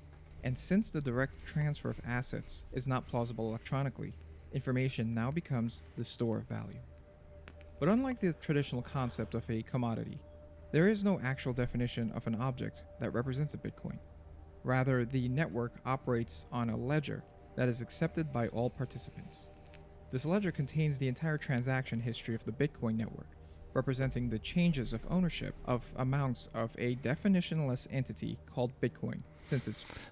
and since the direct transfer of assets is not plausible electronically, information now becomes the store of value. But unlike the traditional concept of a commodity, there is no actual definition of an object that represents a Bitcoin. Rather, the network operates on a ledger that is accepted by all participants. This ledger contains the entire transaction history of the Bitcoin network, representing the changes of ownership of amounts of a definitionless entity called Bitcoin.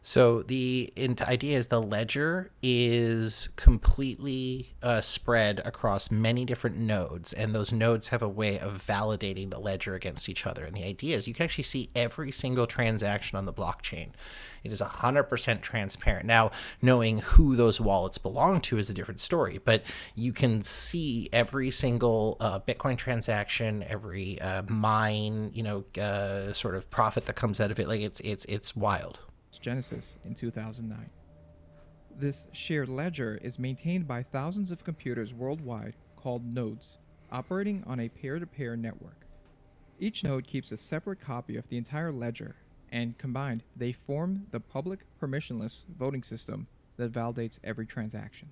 So the idea is the ledger is completely spread across many different nodes, and those nodes have a way of validating the ledger against each other. And the idea is you can actually see every single transaction on the blockchain. It is 100% transparent. Now, knowing who those wallets belong to is a different story, but you can see every single Bitcoin transaction, every mine, sort of profit that comes out of it. Like it's wild. Genesis in 2009. This shared ledger is maintained by thousands of computers worldwide called nodes, operating on a peer-to-peer network. Each node keeps a separate copy of the entire ledger, and combined, they form the public permissionless voting system that validates every transaction.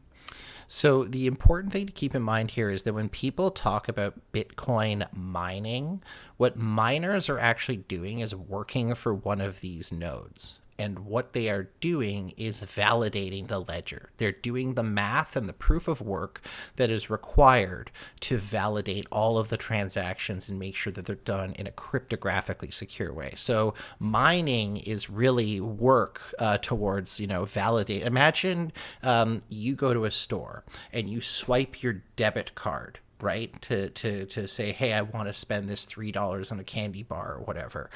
So the important thing to keep in mind here is that when people talk about Bitcoin mining, what miners are actually doing is working for one of these nodes. And what they are doing is validating the ledger. They're doing the math and the proof of work that is required to validate all of the transactions and make sure that they're done in a cryptographically secure way. So mining is really work towards, validate. Imagine you go to a store and you swipe your debit card, right, to say, hey, I want to spend this $3 on a candy bar or whatever.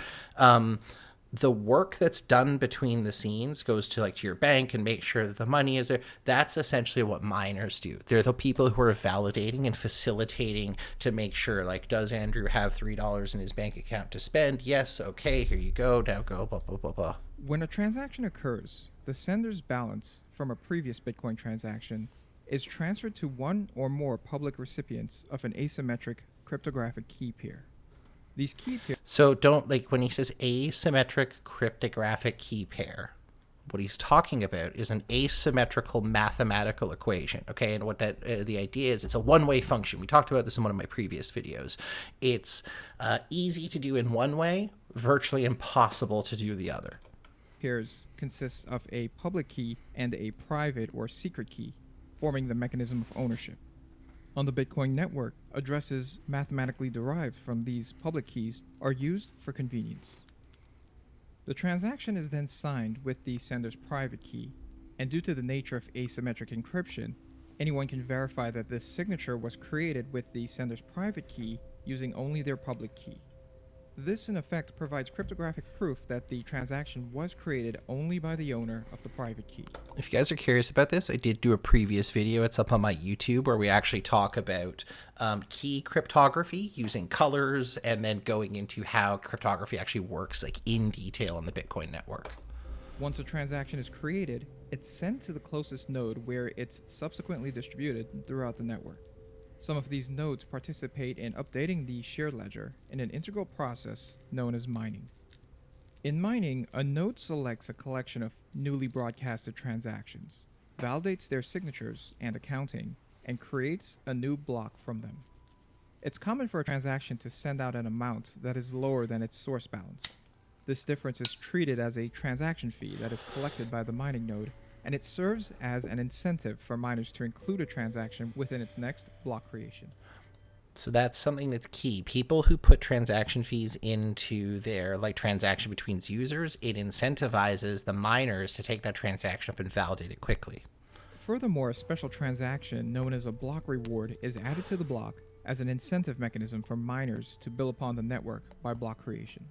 The work that's done between the scenes goes to your bank and make sure that the money is there. That's essentially what miners do. They're the people who are validating and facilitating to make sure, does Andrew have $3 in his bank account to spend? Yes, okay, here you go, now go, blah, blah, blah, blah. When a transaction occurs, the sender's balance from a previous Bitcoin transaction is transferred to one or more public recipients of an asymmetric cryptographic key pair. These key pairs... So don't, like, when he says asymmetric cryptographic key pair, what he's talking about is an asymmetrical mathematical equation, okay? And what that the idea is, it's a one-way function. We talked about this in one of my previous videos. It's easy to do in one way, virtually impossible to do the other. Pairs consists of a public key and a private or secret key, forming the mechanism of ownership. On the Bitcoin network, addresses mathematically derived from these public keys are used for convenience. The transaction is then signed with the sender's private key, and due to the nature of asymmetric encryption, anyone can verify that this signature was created with the sender's private key using only their public key. This, in effect, provides cryptographic proof that the transaction was created only by the owner of the private key. If you guys are curious about this, I did do a previous video. It's up on my YouTube where we actually talk about key cryptography using colors and then going into how cryptography actually works, like, in detail on the Bitcoin network. Once a transaction is created, it's sent to the closest node where it's subsequently distributed throughout the network. Some of these nodes participate in updating the shared ledger in an integral process known as mining. In mining, a node selects a collection of newly broadcasted transactions, validates their signatures and accounting, and creates a new block from them. It's common for a transaction to send out an amount that is lower than its source balance. This difference is treated as a transaction fee that is collected by the mining node, and it serves as an incentive for miners to include a transaction within its next block creation. So that's something that's key. People who put transaction fees into their, like, transaction between users, it incentivizes the miners to take that transaction up and validate it quickly. Furthermore, a special transaction known as a block reward is added to the block as an incentive mechanism for miners to build upon the network by block creation.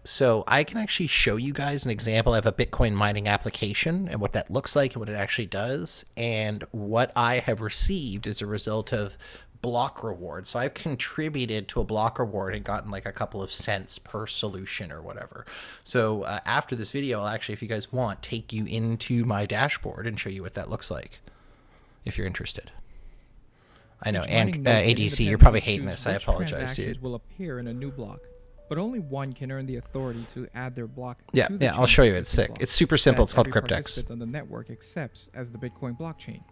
So I can actually show you guys an example of a Bitcoin mining application and what that looks like and what it actually does and what I have received as a result of block reward. So I've contributed to a block reward and gotten like a couple of cents per solution or whatever. So after this video, I'll actually, if you guys want, take you into my dashboard and show you what that looks like if you're interested. I know, and ADC, you're probably hating this. I apologize, dude. Will appear in a new block, but only one can earn the authority to add their block. Yeah, I'll show you. It's sick. It's super simple. It's called Cryptex. On the network accepts as the Bitcoin blockchain.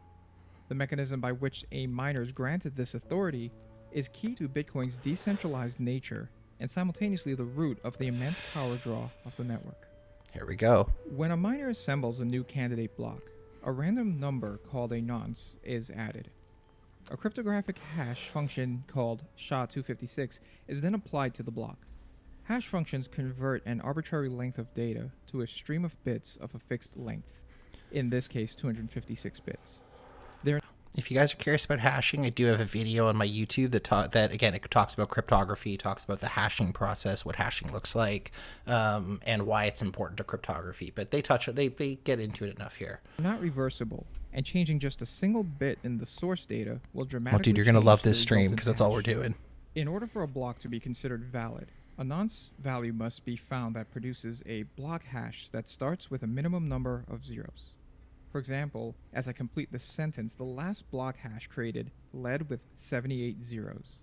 The mechanism by which a miner is granted this authority is key to Bitcoin's decentralized nature and simultaneously the root of the immense power draw of the network. Here we go. When a miner assembles a new candidate block, a random number called a nonce is added. A cryptographic hash function called SHA-256 is then applied to the block. Hash functions convert an arbitrary length of data to a stream of bits of a fixed length, in this case 256 bits. If you guys are curious about hashing, I do have a video on my YouTube that again, it talks about cryptography, talks about the hashing process, what hashing looks like, and why it's important to cryptography. But they get into it enough here. Not reversible, and changing just a single bit in the source data will dramatically. Well, dude, you're gonna love this stream because that's all we're doing. In order for a block to be considered valid, a nonce value must be found that produces a block hash that starts with a minimum number of zeros. For example, as I complete this sentence, the last block hash created led with 78 zeros.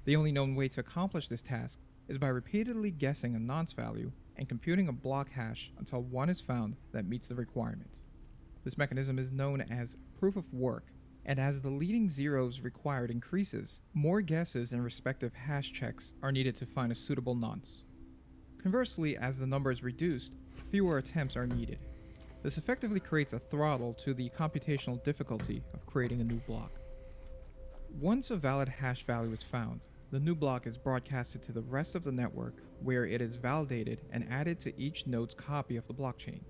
The only known way to accomplish this task is by repeatedly guessing a nonce value and computing a block hash until one is found that meets the requirement. This mechanism is known as proof of work, and as the leading zeros required increases, more guesses and respective hash checks are needed to find a suitable nonce. Conversely, as the number is reduced, fewer attempts are needed. This effectively creates a throttle to the computational difficulty of creating a new block. Once a valid hash value is found, the new block is broadcasted to the rest of the network, where it is validated and added to each node's copy of the blockchain.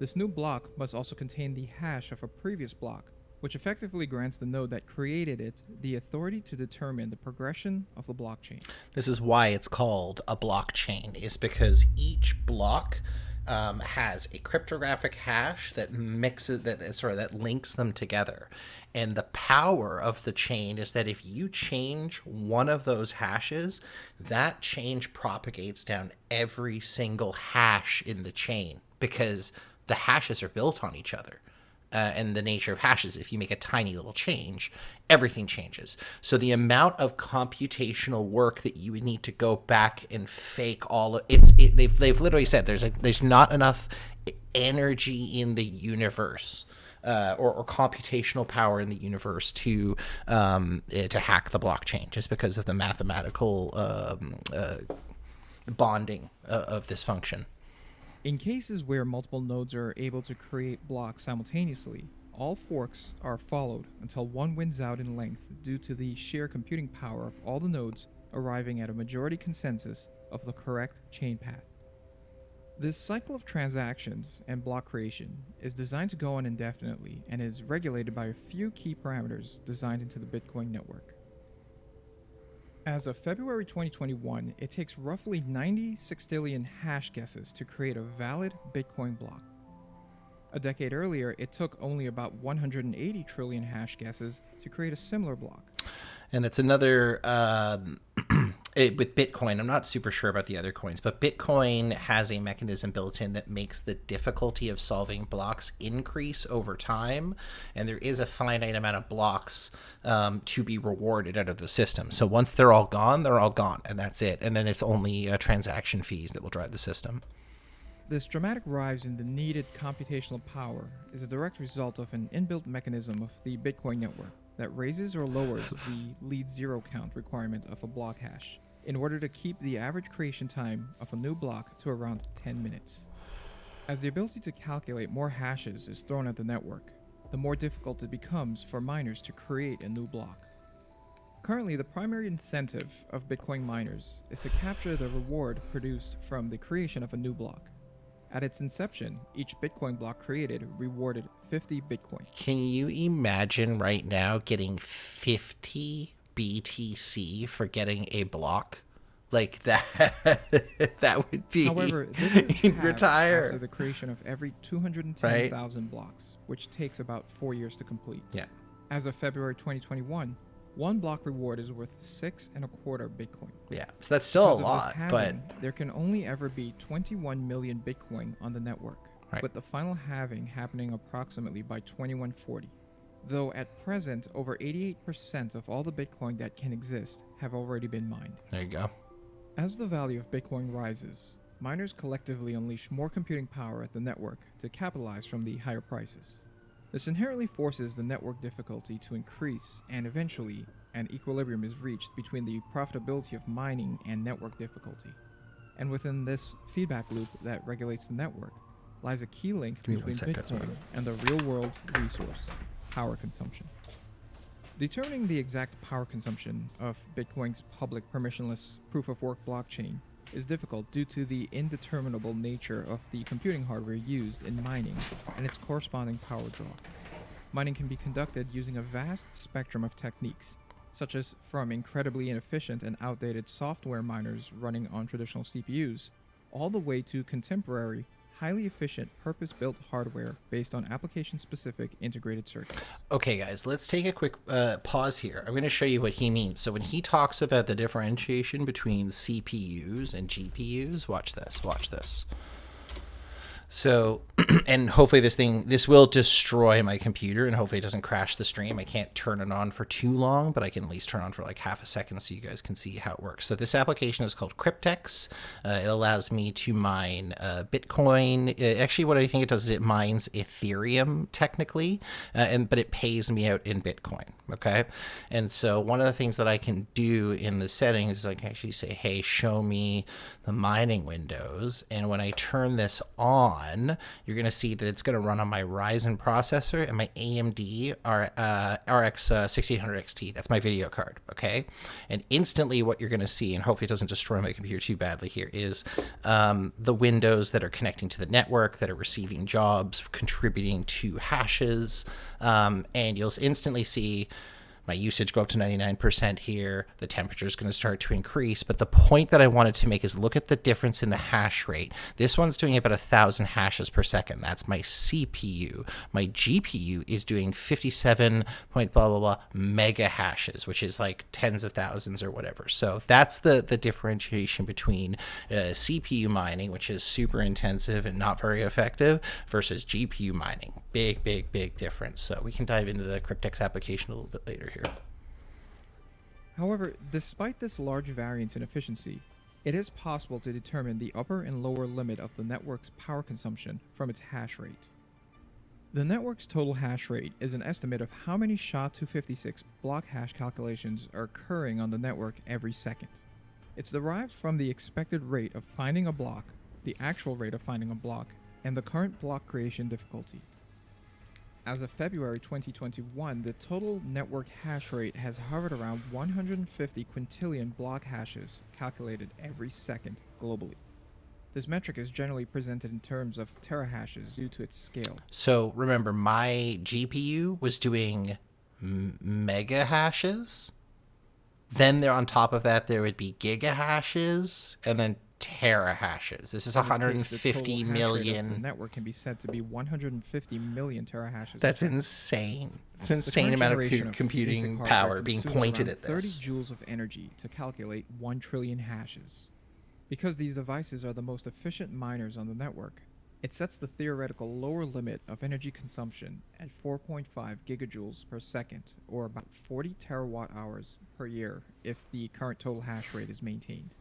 This new block must also contain the hash of a previous block, which effectively grants the node that created it the authority to determine the progression of the blockchain. This is why it's called a blockchain, is because each block has a cryptographic hash that that links them together. And the power of the chain is that if you change one of those hashes, that change propagates down every single hash in the chain because the hashes are built on each other. and the nature of hashes. If you make a tiny little change, everything changes. So the amount of computational work that you would need to go back and fake all of they've literally said there's not enough energy in the universe. Or computational power in the universe to hack the blockchain, just because of the mathematical bonding of this function. In cases where multiple nodes are able to create blocks simultaneously, all forks are followed until one wins out in length due to the sheer computing power of all the nodes arriving at a majority consensus of the correct chain path. This cycle of transactions and block creation is designed to go on indefinitely and is regulated by a few key parameters designed into the Bitcoin network. As of February 2021, it takes roughly 90 sextillion hash guesses to create a valid Bitcoin block. A decade earlier, it took only about 180 trillion hash guesses to create a similar block. And it's another, with Bitcoin, I'm not super sure about the other coins, but Bitcoin has a mechanism built in that makes the difficulty of solving blocks increase over time. And there is a finite amount of blocks to be rewarded out of the system. So once they're all gone, and that's it. And then it's only transaction fees that will drive the system. This dramatic rise in the needed computational power is a direct result of an inbuilt mechanism of the Bitcoin network that raises or lowers the lead zero count requirement of a block hash in order to keep the average creation time of a new block to around 10 minutes. As the ability to calculate more hashes is thrown at the network, the more difficult it becomes for miners to create a new block. Currently, the primary incentive of Bitcoin miners is to capture the reward produced from the creation of a new block. At its inception, each Bitcoin block created rewarded 50 Bitcoin. Can you imagine right now getting 50 BTC for getting a block? Like that, that would be. However, this is retire after the creation of every 210,000 blocks, which takes about 4 years to complete. Yeah. As of February 2021, one block reward is worth 6.25 Bitcoin. Yeah, so that's still a lot, but there can only ever be 21 million Bitcoin on the network, right, with the final halving happening approximately by 2140. Though at present, over 88% of all the Bitcoin that can exist have already been mined. There you go. As the value of Bitcoin rises, miners collectively unleash more computing power at the network to capitalize from the higher prices. This inherently forces the network difficulty to increase, and eventually, an equilibrium is reached between the profitability of mining and network difficulty. And within this feedback loop that regulates the network lies a key link between Bitcoin and the real-world resource, power consumption. Determining the exact power consumption of Bitcoin's public permissionless proof-of-work blockchain is difficult due to the indeterminable nature of the computing hardware used in mining and its corresponding power draw. Mining can be conducted using a vast spectrum of techniques, such as from incredibly inefficient and outdated software miners running on traditional CPUs, all the way to contemporary, highly efficient, purpose-built hardware based on application-specific integrated circuits. Okay, guys, let's take a quick pause here. I'm going to show you what he means. So when he talks about the differentiation between CPUs and GPUs, watch this, watch this. So, and hopefully this will destroy my computer, and hopefully it doesn't crash the stream. I can't turn it on for too long, but I can at least turn on for like half a second so you guys can see how it works. So this application is called Cryptex. It allows me to mine Bitcoin. Actually, what I think it does is it mines Ethereum technically, but it pays me out in Bitcoin. Okay. And so one of the things that I can do in the settings is I can actually say, hey, show me the mining windows. And when I turn this on, you're going to see that it's going to run on my Ryzen processor and my AMD RX 6800 XT. That's my video card. Okay. And instantly what you're going to see, and hopefully it doesn't destroy my computer too badly here, is the windows that are connecting to the network, that are receiving jobs, contributing to hashes. And you'll instantly see my usage go up to 99% here, the temperature is going to start to increase. But the point that I wanted to make is look at the difference in the hash rate. This one's doing about 1,000 hashes per second. That's my CPU. My GPU is doing 57 point blah, blah, blah mega hashes, which is like tens of thousands or whatever. So that's the differentiation between CPU mining, which is super intensive and not very effective, versus GPU mining. Big, big, big difference. So we can dive into the Cryptex application a little bit later here. However, despite this large variance in efficiency, it is possible to determine the upper and lower limit of the network's power consumption from its hash rate. The network's total hash rate is an estimate of how many SHA-256 block hash calculations are occurring on the network every second. It's derived from the expected rate of finding a block, the actual rate of finding a block, and the current block creation difficulty. As of February 2021, the total network hash rate has hovered around 150 quintillion block hashes calculated every second globally. This metric is generally presented in terms of terahashes due to its scale. So remember, my GPU was doing mega hashes. Then there, on top of that, there would be gigahashes, and then terahashes. This is 150 million. The network can be said to be 150 million terahashes. That's insane. It's an insane amount of computing power being pointed at this. 30 joules of energy to calculate 1 trillion hashes. Because these devices are the most efficient miners on the network, it sets the theoretical lower limit of energy consumption at 4.5 gigajoules per second, or about 40 terawatt hours per year if the current total hash rate is maintained.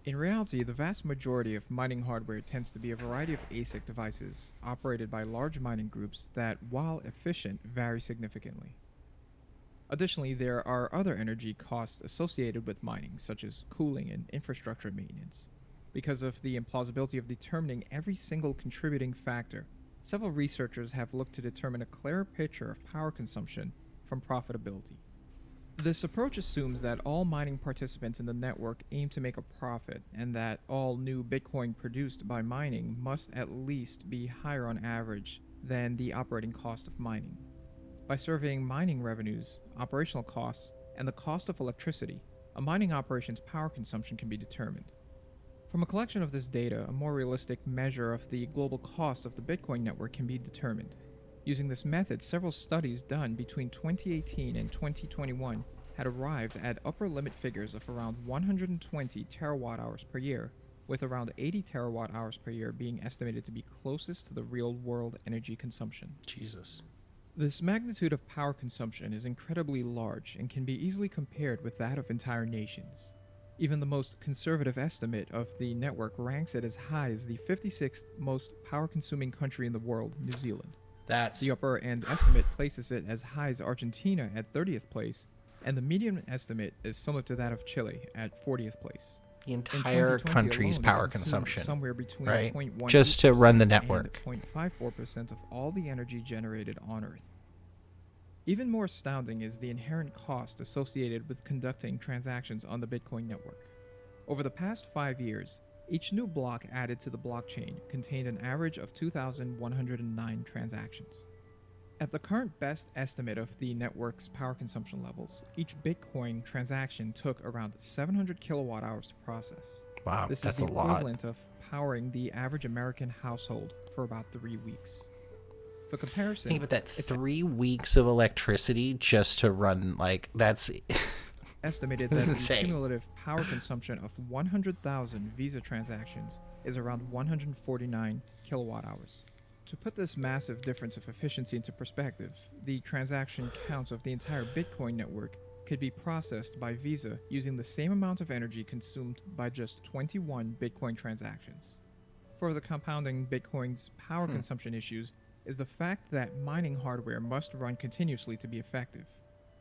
In reality, the vast majority of mining hardware tends to be a variety of ASIC devices operated by large mining groups that, while efficient, vary significantly. Additionally, there are other energy costs associated with mining, such as cooling and infrastructure maintenance. Because of the implausibility of determining every single contributing factor, several researchers have looked to determine a clearer picture of power consumption from profitability. This approach assumes that all mining participants in the network aim to make a profit, and that all new Bitcoin produced by mining must at least be higher on average than the operating cost of mining. By surveying mining revenues, operational costs, and the cost of electricity, a mining operation's power consumption can be determined. From a collection of this data, a more realistic measure of the global cost of the Bitcoin network can be determined. Using this method, several studies done between 2018 and 2021 had arrived at upper limit figures of around 120 terawatt hours per year, with around 80 terawatt hours per year being estimated to be closest to the real-world energy consumption. Jesus. This magnitude of power consumption is incredibly large and can be easily compared with that of entire nations. Even the most conservative estimate of the network ranks it as high as the 56th most power-consuming country in the world, New Zealand. The upper end estimate places it as high as Argentina at 30th place, and the median estimate is similar to that of Chile at 40th place. The entire country's power consumption, somewhere between right? Just to run the network. 0.54% of all the energy generated on Earth. Even more astounding is the inherent cost associated with conducting transactions on the Bitcoin network. Over the past 5 years, each new block added to the blockchain contained an average of 2,109 transactions. At the current best estimate of the network's power consumption levels, each Bitcoin transaction took around 700 kilowatt hours to process. Wow, this that's is the a lot. equivalent of powering the average American household for about 3 weeks. For comparison, think about that, 3 weeks of electricity just to run, like, that's estimated this that is the insane. cumulative power consumption of 100,000 Visa transactions is around 149 kilowatt hours. To put this massive difference of efficiency into perspective, the transaction count of the entire Bitcoin network could be processed by Visa using the same amount of energy consumed by just 21 Bitcoin transactions. Further compounding Bitcoin's power consumption issues is the fact that mining hardware must run continuously to be effective.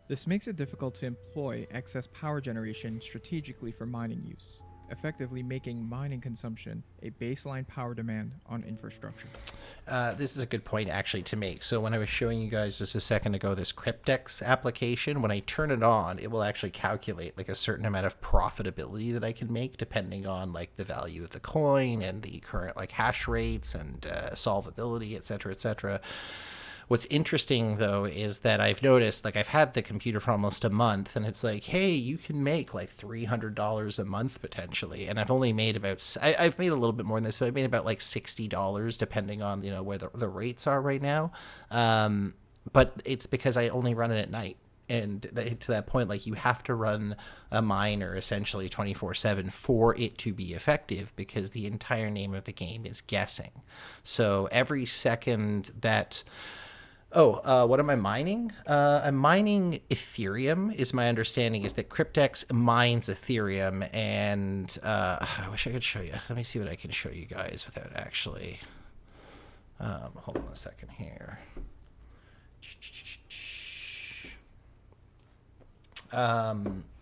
This makes it difficult to employ excess power generation strategically for mining use, effectively making mining consumption a baseline power demand on infrastructure. This is a good point actually to make. So when I was showing you guys just a second ago this Cryptex application, when I turn it on, it will actually calculate like a certain amount of profitability that I can make depending on like the value of the coin and the current like hash rates and solvability, etc., etc. What's interesting, though, is that I've noticed, like, I've had the computer for almost a month, and it's like, hey, you can make like $300 a month potentially, and I've only made about I've made a little bit more than this, but I've made about like $60 depending on where the rates are right now. But it's because I only run it at night. And to that point, like, you have to run a miner essentially 24/7 for it to be effective, because the entire name of the game is guessing. So every second that what am I mining? I'm mining Ethereum, is my understanding, is that Cryptex mines Ethereum, and I wish I could show you. Let me see what I can show you guys without actually... hold on a second here.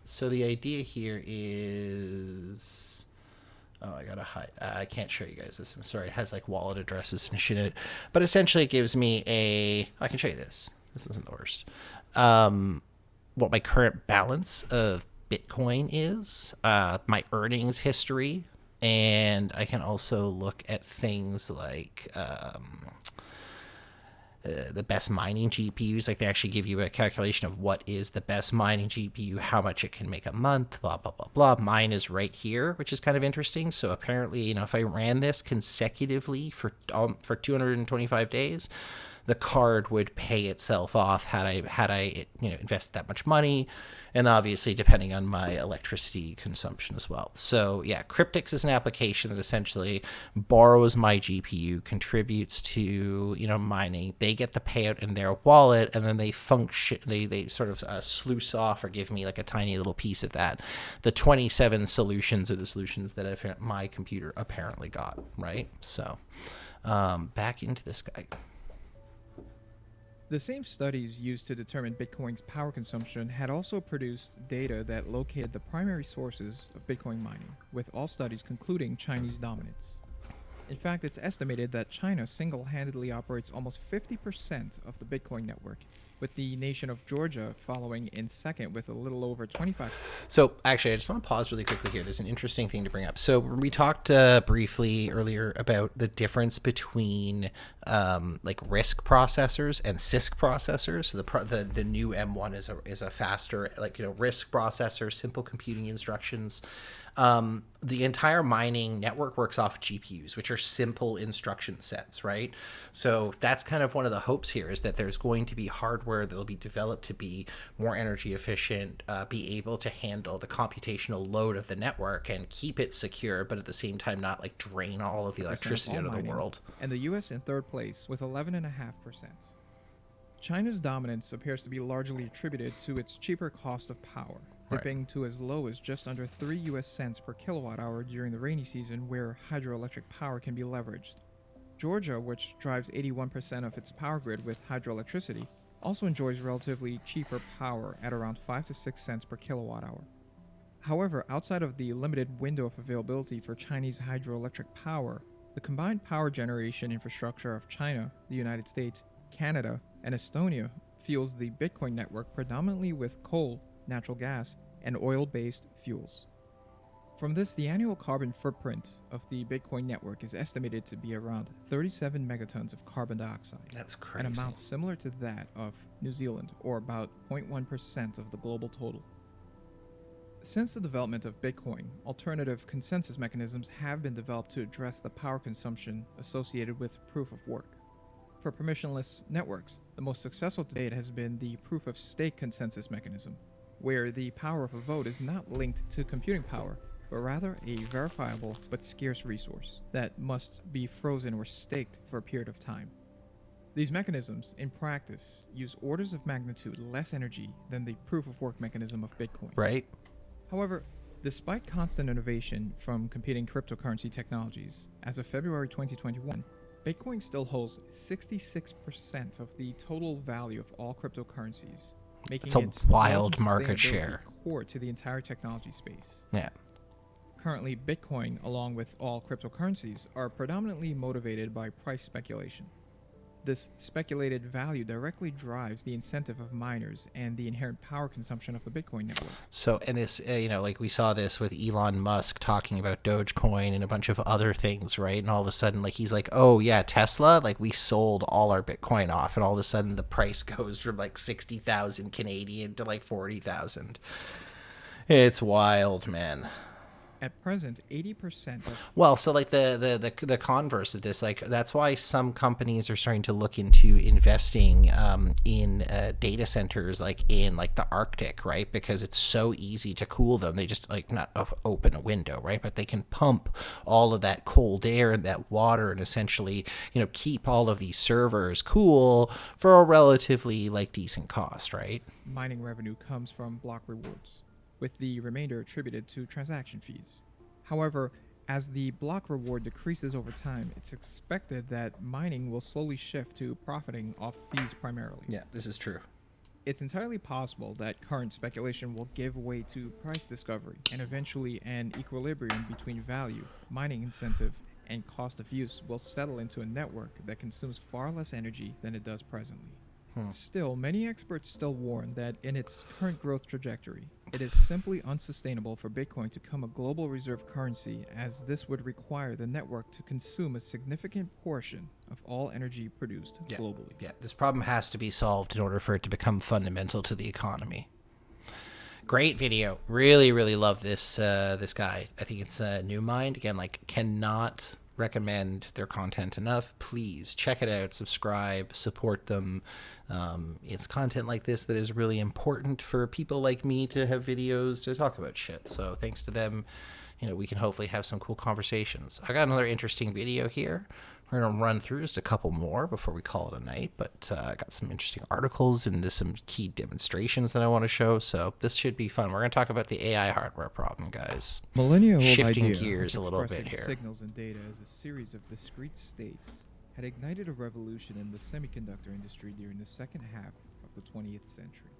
So the idea here is... Oh, I gotta hide. I can't show you guys this. I'm sorry. It has like wallet addresses and shit in it. But essentially it gives me I can show you this. This isn't the worst. What my current balance of Bitcoin is, my earnings history, and I can also look at things like the best mining GPUs. Like, they actually give you a calculation of what is the best mining GPU, how much it can make a month, blah, blah, blah, blah. Mine is right here, which is kind of interesting. So apparently, if I ran this consecutively for 225 days, the card would pay itself off had I invest that much money, and obviously depending on my electricity consumption as well. So yeah, Cryptex is an application that essentially borrows my GPU, contributes to mining. They get the payout in their wallet, and then they they sort of sluice off or give me like a tiny little piece of that. The 27 solutions are the solutions that my computer apparently got, right? So back into this guy. The same studies used to determine Bitcoin's power consumption had also produced data that located the primary sources of Bitcoin mining, with all studies concluding Chinese dominance. In fact, it's estimated that China single-handedly operates almost 50% of the Bitcoin network, with the nation of Georgia following in second with a little over 25. So actually, I just want to pause really quickly here. There's an interesting thing to bring up. So we talked briefly earlier about the difference between like RISC processors and CISC processors. So the new M1 is a faster, RISC processor, simple computing instructions. The entire mining network works off GPUs, which are simple instruction sets, right? So that's kind of one of the hopes here, is that there's going to be hardware that'll be developed to be more energy efficient, be able to handle the computational load of the network and keep it secure, but at the same time not like drain all of the electricity out of the world. And the US in third place with 11.5%. China's dominance appears to be largely attributed to its cheaper cost of power, dipping to as low as just under 3 US cents per kilowatt hour during the rainy season, where hydroelectric power can be leveraged. Georgia, which drives 81% of its power grid with hydroelectricity, also enjoys relatively cheaper power at around 5 to 6 cents per kilowatt hour. However, outside of the limited window of availability for Chinese hydroelectric power, the combined power generation infrastructure of China, the United States, Canada, and Estonia fuels the Bitcoin network predominantly with coal, natural gas, and oil-based fuels. From this, the annual carbon footprint of the Bitcoin network is estimated to be around 37 megatons of carbon dioxide. That's crazy. An amount similar to that of New Zealand, or about 0.1% of the global total. Since the development of Bitcoin, alternative consensus mechanisms have been developed to address the power consumption associated with proof of work. For permissionless networks, the most successful to date has been the proof of stake consensus mechanism, where the power of a vote is not linked to computing power, but rather a verifiable but scarce resource that must be frozen or staked for a period of time. These mechanisms, in practice, use orders of magnitude less energy than the proof of work mechanism of Bitcoin. Right. However, despite constant innovation from competing cryptocurrency technologies, as of February 2021, Bitcoin still holds 66% of the total value of all cryptocurrencies, making it's a wild market share core to the entire technology space. Yeah. Currently, Bitcoin, along with all cryptocurrencies, are predominantly motivated by price speculation. This speculated value directly drives the incentive of miners and the inherent power consumption of the Bitcoin network. So, and this, like we saw this with Elon Musk talking about Dogecoin and a bunch of other things, right? And all of a sudden, like, he's like, oh, yeah, Tesla, like, we sold all our Bitcoin off. And all of a sudden, the price goes from, like, 60,000 Canadian to, like, 40,000. It's wild, man. At present, 80% of... Well, so like the converse of this, like that's why some companies are starting to look into investing in data centers, like in like the Arctic, right? Because it's so easy to cool them. They just like not open a window, right? But they can pump all of that cold air and that water and essentially, keep all of these servers cool for a relatively like decent cost, right? Mining revenue comes from block rewards, with the remainder attributed to transaction fees. However, as the block reward decreases over time, it's expected that mining will slowly shift to profiting off fees primarily. Yeah, this is true. It's entirely possible that current speculation will give way to price discovery and eventually an equilibrium between value, mining incentive, and cost of use will settle into a network that consumes far less energy than it does presently. Still, many experts still warn that in its current growth trajectory, it is simply unsustainable for Bitcoin to become a global reserve currency, as this would require the network to consume a significant portion of all energy produced globally. Yeah, this problem has to be solved in order for it to become fundamental to the economy. Great video. Really, really love this this guy. I think it's New Mind. Again, like cannot recommend their content enough. Please check it out, subscribe, support them. It's content like this that is really important for people like me to have videos to talk about shit. So thanks to them, we can hopefully have some cool conversations. I got another interesting video here. We're going to run through just a couple more before we call it a night, but I got some interesting articles and just some key demonstrations that I want to show, so this should be fun. We're going to talk about the AI hardware problem, guys. Millennia-old Shifting idea gears of a little bit expressing here. Signals and data as a series of discrete states had ignited a revolution in the semiconductor industry during the second half of the 20th century.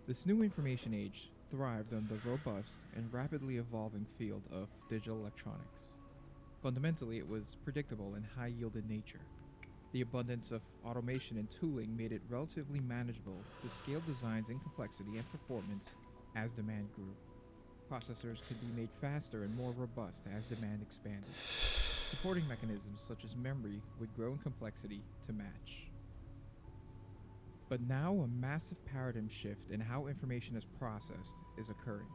This new information age thrived on the robust and rapidly evolving field of digital electronics. Fundamentally, it was predictable and high-yield in nature. The abundance of automation and tooling made it relatively manageable to scale designs in complexity and performance as demand grew. Processors could be made faster and more robust as demand expanded. Supporting mechanisms such as memory would grow in complexity to match. But now a massive paradigm shift in how information is processed is occurring.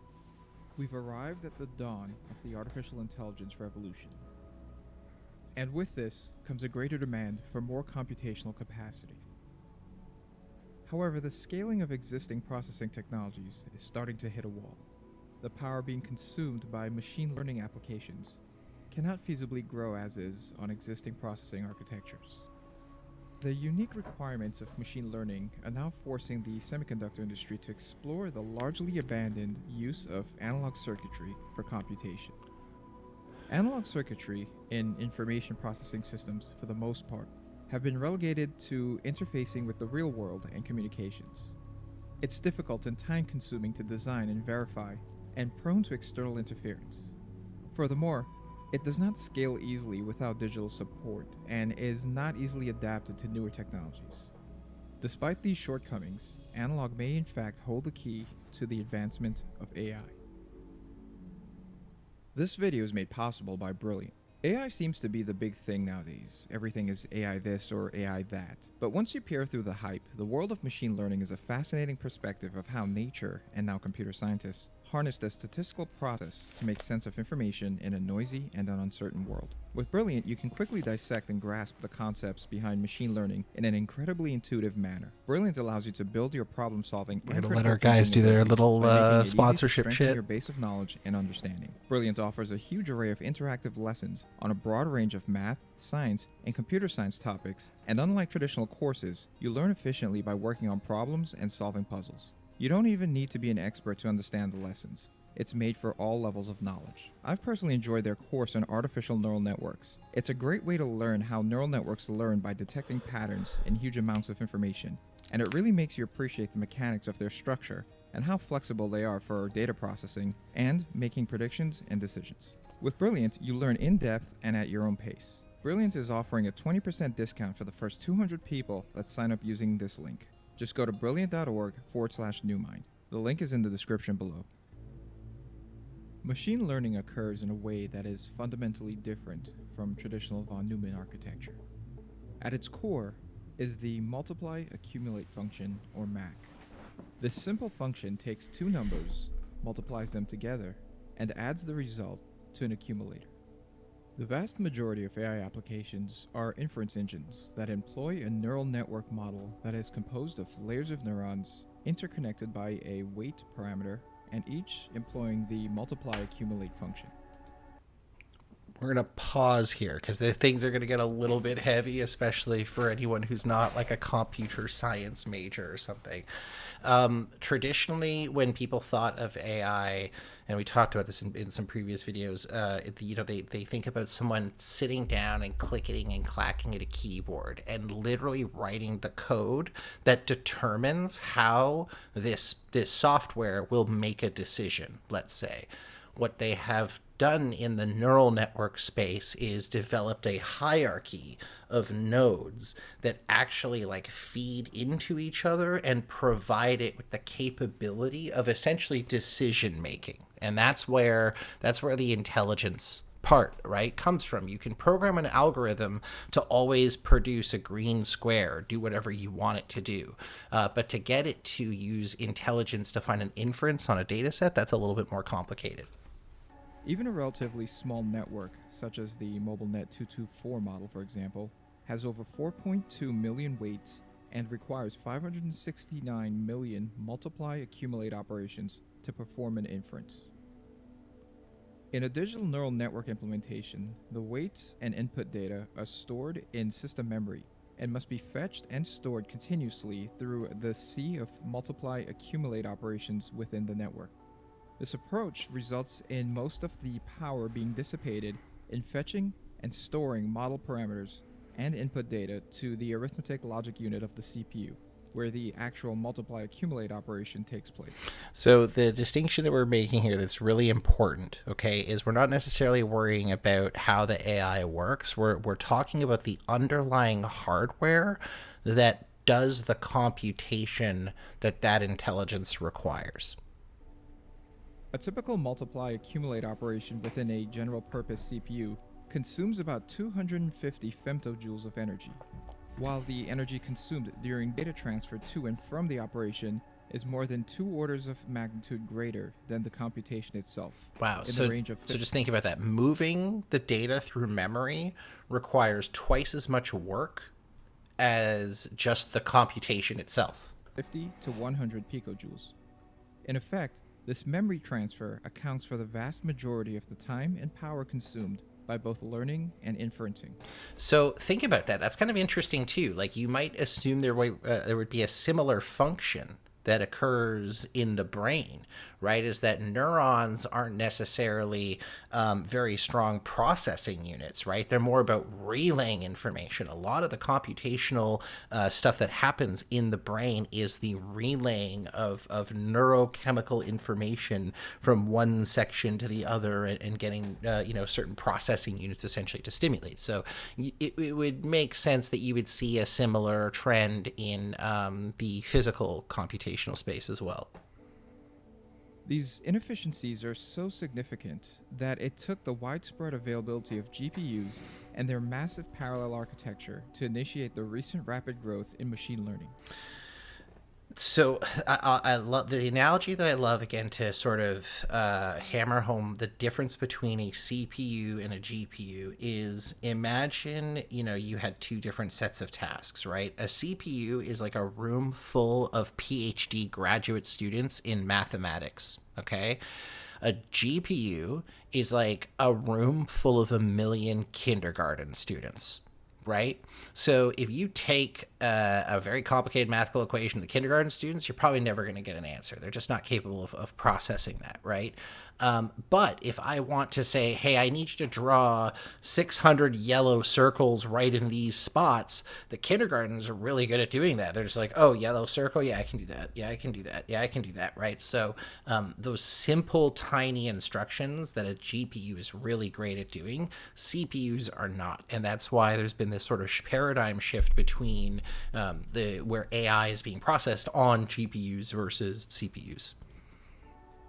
We've arrived at the dawn of the artificial intelligence revolution. And with this comes a greater demand for more computational capacity. However, the scaling of existing processing technologies is starting to hit a wall. The power being consumed by machine learning applications cannot feasibly grow as is on existing processing architectures. The unique requirements of machine learning are now forcing the semiconductor industry to explore the largely abandoned use of analog circuitry for computation. Analog circuitry in information processing systems, for the most part, have been relegated to interfacing with the real world and communications. It's difficult and time-consuming to design and verify, and prone to external interference. Furthermore, it does not scale easily without digital support, and is not easily adapted to newer technologies. Despite these shortcomings, analog may in fact hold the key to the advancement of AI. This video is made possible by Brilliant. AI seems to be the big thing nowadays. Everything is AI this or AI that. But once you peer through the hype, the world of machine learning is a fascinating perspective of how nature, and now computer scientists, harness the statistical process to make sense of information in a noisy and an uncertain world. With Brilliant, you can quickly dissect and grasp the concepts behind machine learning in an incredibly intuitive manner. Brilliant allows you to build your problem-solving We're and gonna let our critical guys thinking do their abilities little by making it easy to sponsorship strengthen shit. your base of knowledge and understanding. Brilliant offers a huge array of interactive lessons on a broad range of math, science, and computer science topics, and unlike traditional courses, you learn efficiently by working on problems and solving puzzles. You don't even need to be an expert to understand the lessons. It's made for all levels of knowledge. I've personally enjoyed their course on artificial neural networks. It's a great way to learn how neural networks learn by detecting patterns in huge amounts of information, and it really makes you appreciate the mechanics of their structure and how flexible they are for data processing and making predictions and decisions. With Brilliant, you learn in depth and at your own pace. Brilliant is offering a 20% discount for the first 200 people that sign up using this link. Just go to brilliant.org/newmind. The link is in the description below. Machine learning occurs in a way that is fundamentally different from traditional von Neumann architecture. At its core is the multiply accumulate function, or MAC. This simple function takes two numbers, multiplies them together, and adds the result to an accumulator. The vast majority of AI applications are inference engines that employ a neural network model that is composed of layers of neurons interconnected by a weight parameter, and each employing the multiply accumulate function. We're going to pause here because the things are going to get a little bit heavy, especially for anyone who's not like a computer science major or something. Traditionally, when people thought of AI, and we talked about this in some previous videos, they think about someone sitting down and clicking and clacking at a keyboard and literally writing the code that determines how this software will make a decision, let's say. What they have done in the neural network space is developed a hierarchy of nodes that actually like feed into each other and provide it with the capability of essentially decision making. And that's where the intelligence part, right, comes from. You can program an algorithm to always produce a green square, do whatever you want it to do. But to get it to use intelligence to find an inference on a data set, that's a little bit more complicated. Even a relatively small network, such as the MobileNet 224 model, for example, has over 4.2 million weights and requires 569 million multiply accumulate operations to perform an inference. In a digital neural network implementation, the weights and input data are stored in system memory and must be fetched and stored continuously through the sea of multiply accumulate operations within the network. This approach results in most of the power being dissipated in fetching and storing model parameters and input data to the arithmetic logic unit of the CPU, where the actual multiply accumulate operation takes place. So the distinction that we're making here that's really important, okay, is we're not necessarily worrying about how the AI works. We're talking about the underlying hardware that does the computation that intelligence requires. A typical multiply accumulate operation within a general purpose CPU consumes about 250 femtojoules of energy, while the energy consumed during data transfer to and from the operation is more than 2 orders of magnitude greater than the computation itself. Wow, in the range of so just think about that. Moving the data through memory requires twice as much work as just the computation itself. 50 to 100 picojoules. In effect, this memory transfer accounts for the vast majority of the time and power consumed by both learning and inferencing. So think about that. That's kind of interesting too. Like you might assume there would be a similar function that occurs in the brain, right? Is that neurons aren't necessarily very strong processing units, right? They're more about relaying information. A lot of the computational stuff that happens in the brain is the relaying of neurochemical information from one section to the other and getting certain processing units essentially to stimulate. So it would make sense that you would see a similar trend in the physical computational space as well. These inefficiencies are so significant that it took the widespread availability of GPUs and their massive parallel architecture to initiate the recent rapid growth in machine learning. So I love the analogy that I love, again, to sort of hammer home the difference between a CPU and a GPU is, imagine, you had two different sets of tasks, right? A CPU is like a room full of PhD graduate students in mathematics, okay? A GPU is like a room full of 1 million kindergarten students, right? So if you take a very complicated mathematical equation to kindergarten students, you're probably never going to get an answer. They're just not capable of processing that, right? But if I want to say, hey, I need you to draw 600 yellow circles right in these spots, the kindergartens are really good at doing that. They're just like, oh, yellow circle, yeah, I can do that. Yeah, I can do that. Yeah, I can do that, right? So those simple, tiny instructions that a GPU is really great at doing, CPUs are not. And that's why there's been this sort of paradigm shift between where AI is being processed on GPUs versus CPUs.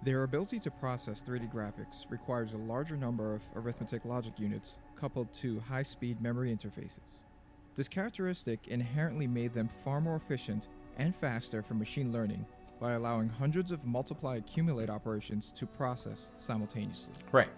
Their ability to process 3D graphics requires a larger number of arithmetic logic units coupled to high-speed memory interfaces. This characteristic inherently made them far more efficient and faster for machine learning by allowing hundreds of multiply-accumulate operations to process simultaneously. Right.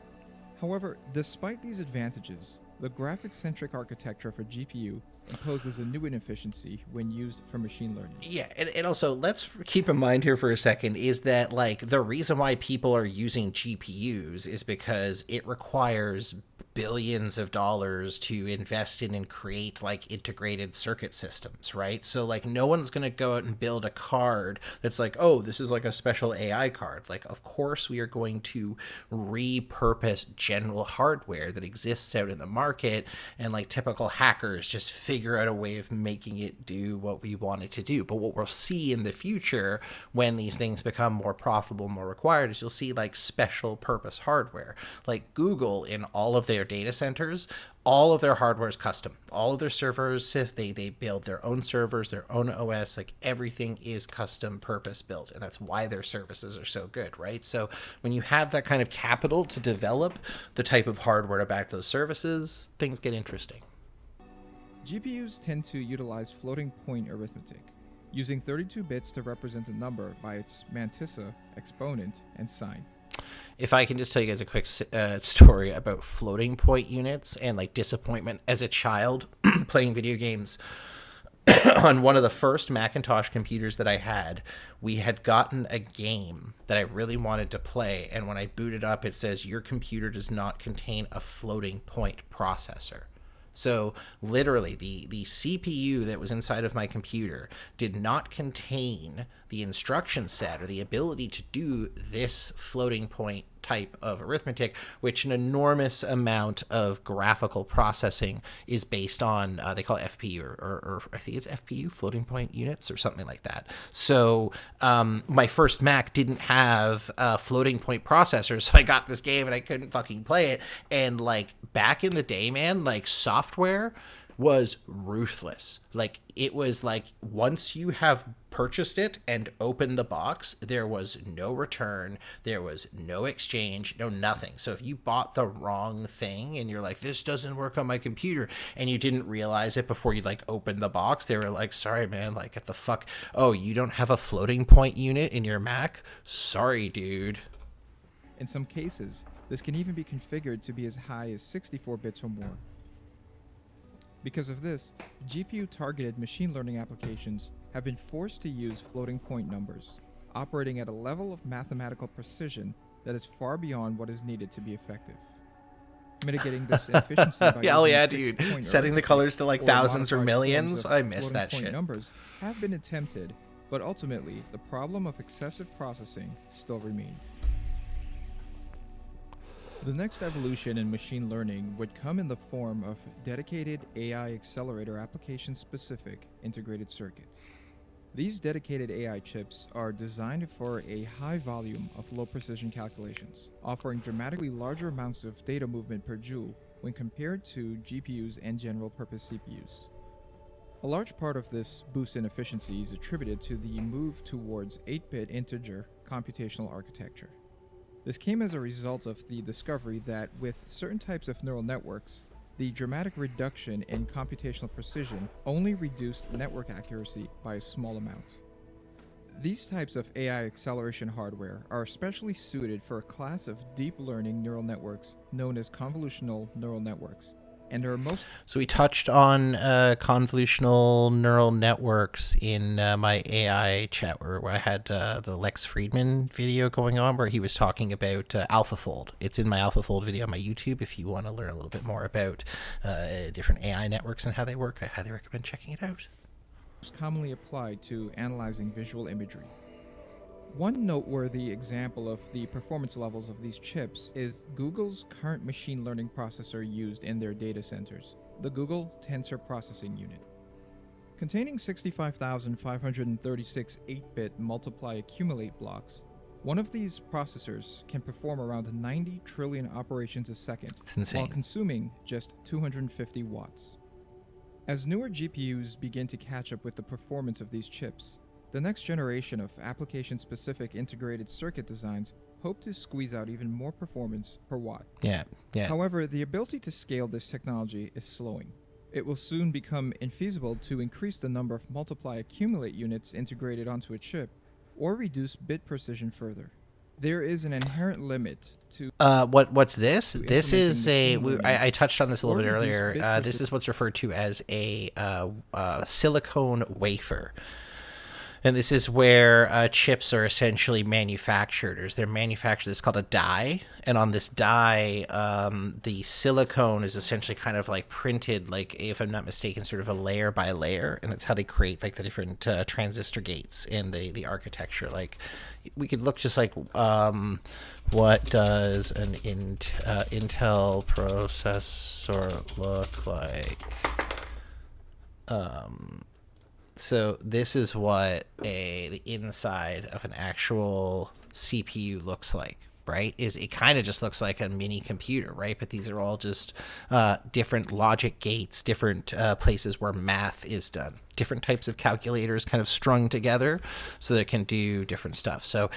However, despite these advantages, the graphics-centric architecture of a GPU imposes a new inefficiency when used for machine learning. Yeah, and also let's keep in mind here for a second is that like the reason why people are using GPUs is because it requires billions of dollars to invest in and create like integrated circuit systems, right? So like no one's going to go out and build a card that's like, oh, this is like a special AI card. Like, of course we are going to repurpose general hardware that exists out in the market, and like typical hackers just figure out a way of making it do what we want it to do. But what we'll see in the future when these things become more profitable, more required, is you'll see like special purpose hardware. Like Google, in all of their data centers, all of their hardware is custom. All of their servers, if they build their own servers, their own OS, like everything is custom purpose built. And that's why their services are so good, right? So when you have that kind of capital to develop the type of hardware to back those services, things get interesting. GPUs tend to utilize floating point arithmetic, using 32 bits to represent a number by its mantissa, exponent, and sign. If I can just tell you guys a quick story about floating point units and like disappointment as a child playing video games. On one of the first Macintosh computers that I had, we had gotten a game that I really wanted to play, and when I booted up, it says your computer does not contain a floating point processor. So literally the CPU that was inside of my computer did not contain the instruction set or the ability to do this floating point type of arithmetic, which an enormous amount of graphical processing is based on. They call it FPU or I think it's FPU, floating point units or something like that. So my first Mac didn't have a floating point processor, so I got this game and I couldn't fucking play it. And like back in the day, man, like software was ruthless. Like it was like once you have purchased it and opened the box, there was no return, there was no exchange, no nothing. So if you bought the wrong thing and you're like, this doesn't work on my computer, and you didn't realize it before you like opened the box, they were like, sorry man, like what the fuck, oh, you don't have a floating point unit in your Mac? Sorry dude. In some cases, this can even be configured to be as high as 64 bits or more. Because of this, GPU-targeted machine learning applications have been forced to use floating point numbers, operating at a level of mathematical precision that is far beyond what is needed to be effective. Mitigating this inefficiency by hell using yeah, fixed dude. point Setting the colors to like or thousands or modified millions. forms of I miss floating that point shit. numbers have been attempted, but ultimately the problem of excessive processing still remains. The next evolution in machine learning would come in the form of dedicated AI accelerator application-specific integrated circuits. These dedicated AI chips are designed for a high volume of low-precision calculations, offering dramatically larger amounts of data movement per joule when compared to GPUs and general-purpose CPUs. A large part of this boost in efficiency is attributed to the move towards 8-bit integer computational architecture. This came as a result of the discovery that with certain types of neural networks, the dramatic reduction in computational precision only reduced network accuracy by a small amount. These types of AI acceleration hardware are especially suited for a class of deep learning neural networks known as convolutional neural networks, and are most... So we touched on convolutional neural networks in my AI chat where I had the Lex Friedman video going on where he was talking about AlphaFold. It's in my AlphaFold video on my YouTube. If you want to learn a little bit more about different AI networks and how they work, I highly recommend checking it out. Most commonly applied to analyzing visual imagery. One noteworthy example of the performance levels of these chips is Google's current machine learning processor used in their data centers, the Google Tensor Processing Unit. Containing 65,536 8-bit multiply accumulate blocks, one of these processors can perform around 90 trillion operations a second while consuming just 250 watts. As newer GPUs begin to catch up with the performance of these chips, the next generation of application-specific integrated circuit designs hope to squeeze out even more performance per watt. Yeah. However, the ability to scale this technology is slowing. It will soon become infeasible to increase the number of multiply accumulate units integrated onto a chip or reduce bit precision further. There is an inherent limit to what's this? This is I touched on this a little bit earlier. This is what's referred to as a silicone wafer. And this is where chips are essentially manufactured. They're manufactured. It's called a die, and on this die, the silicone is essentially kind of like printed, like if I'm not mistaken, sort of a layer by layer, and that's how they create like the different transistor gates and the architecture. Like we could look just like what does an Intel processor look like? So this is what the inside of an actual CPU looks like, right? It kind of just looks like a mini computer, right? But these are all just different logic gates, different places where math is done, different types of calculators kind of strung together so that it can do different stuff. So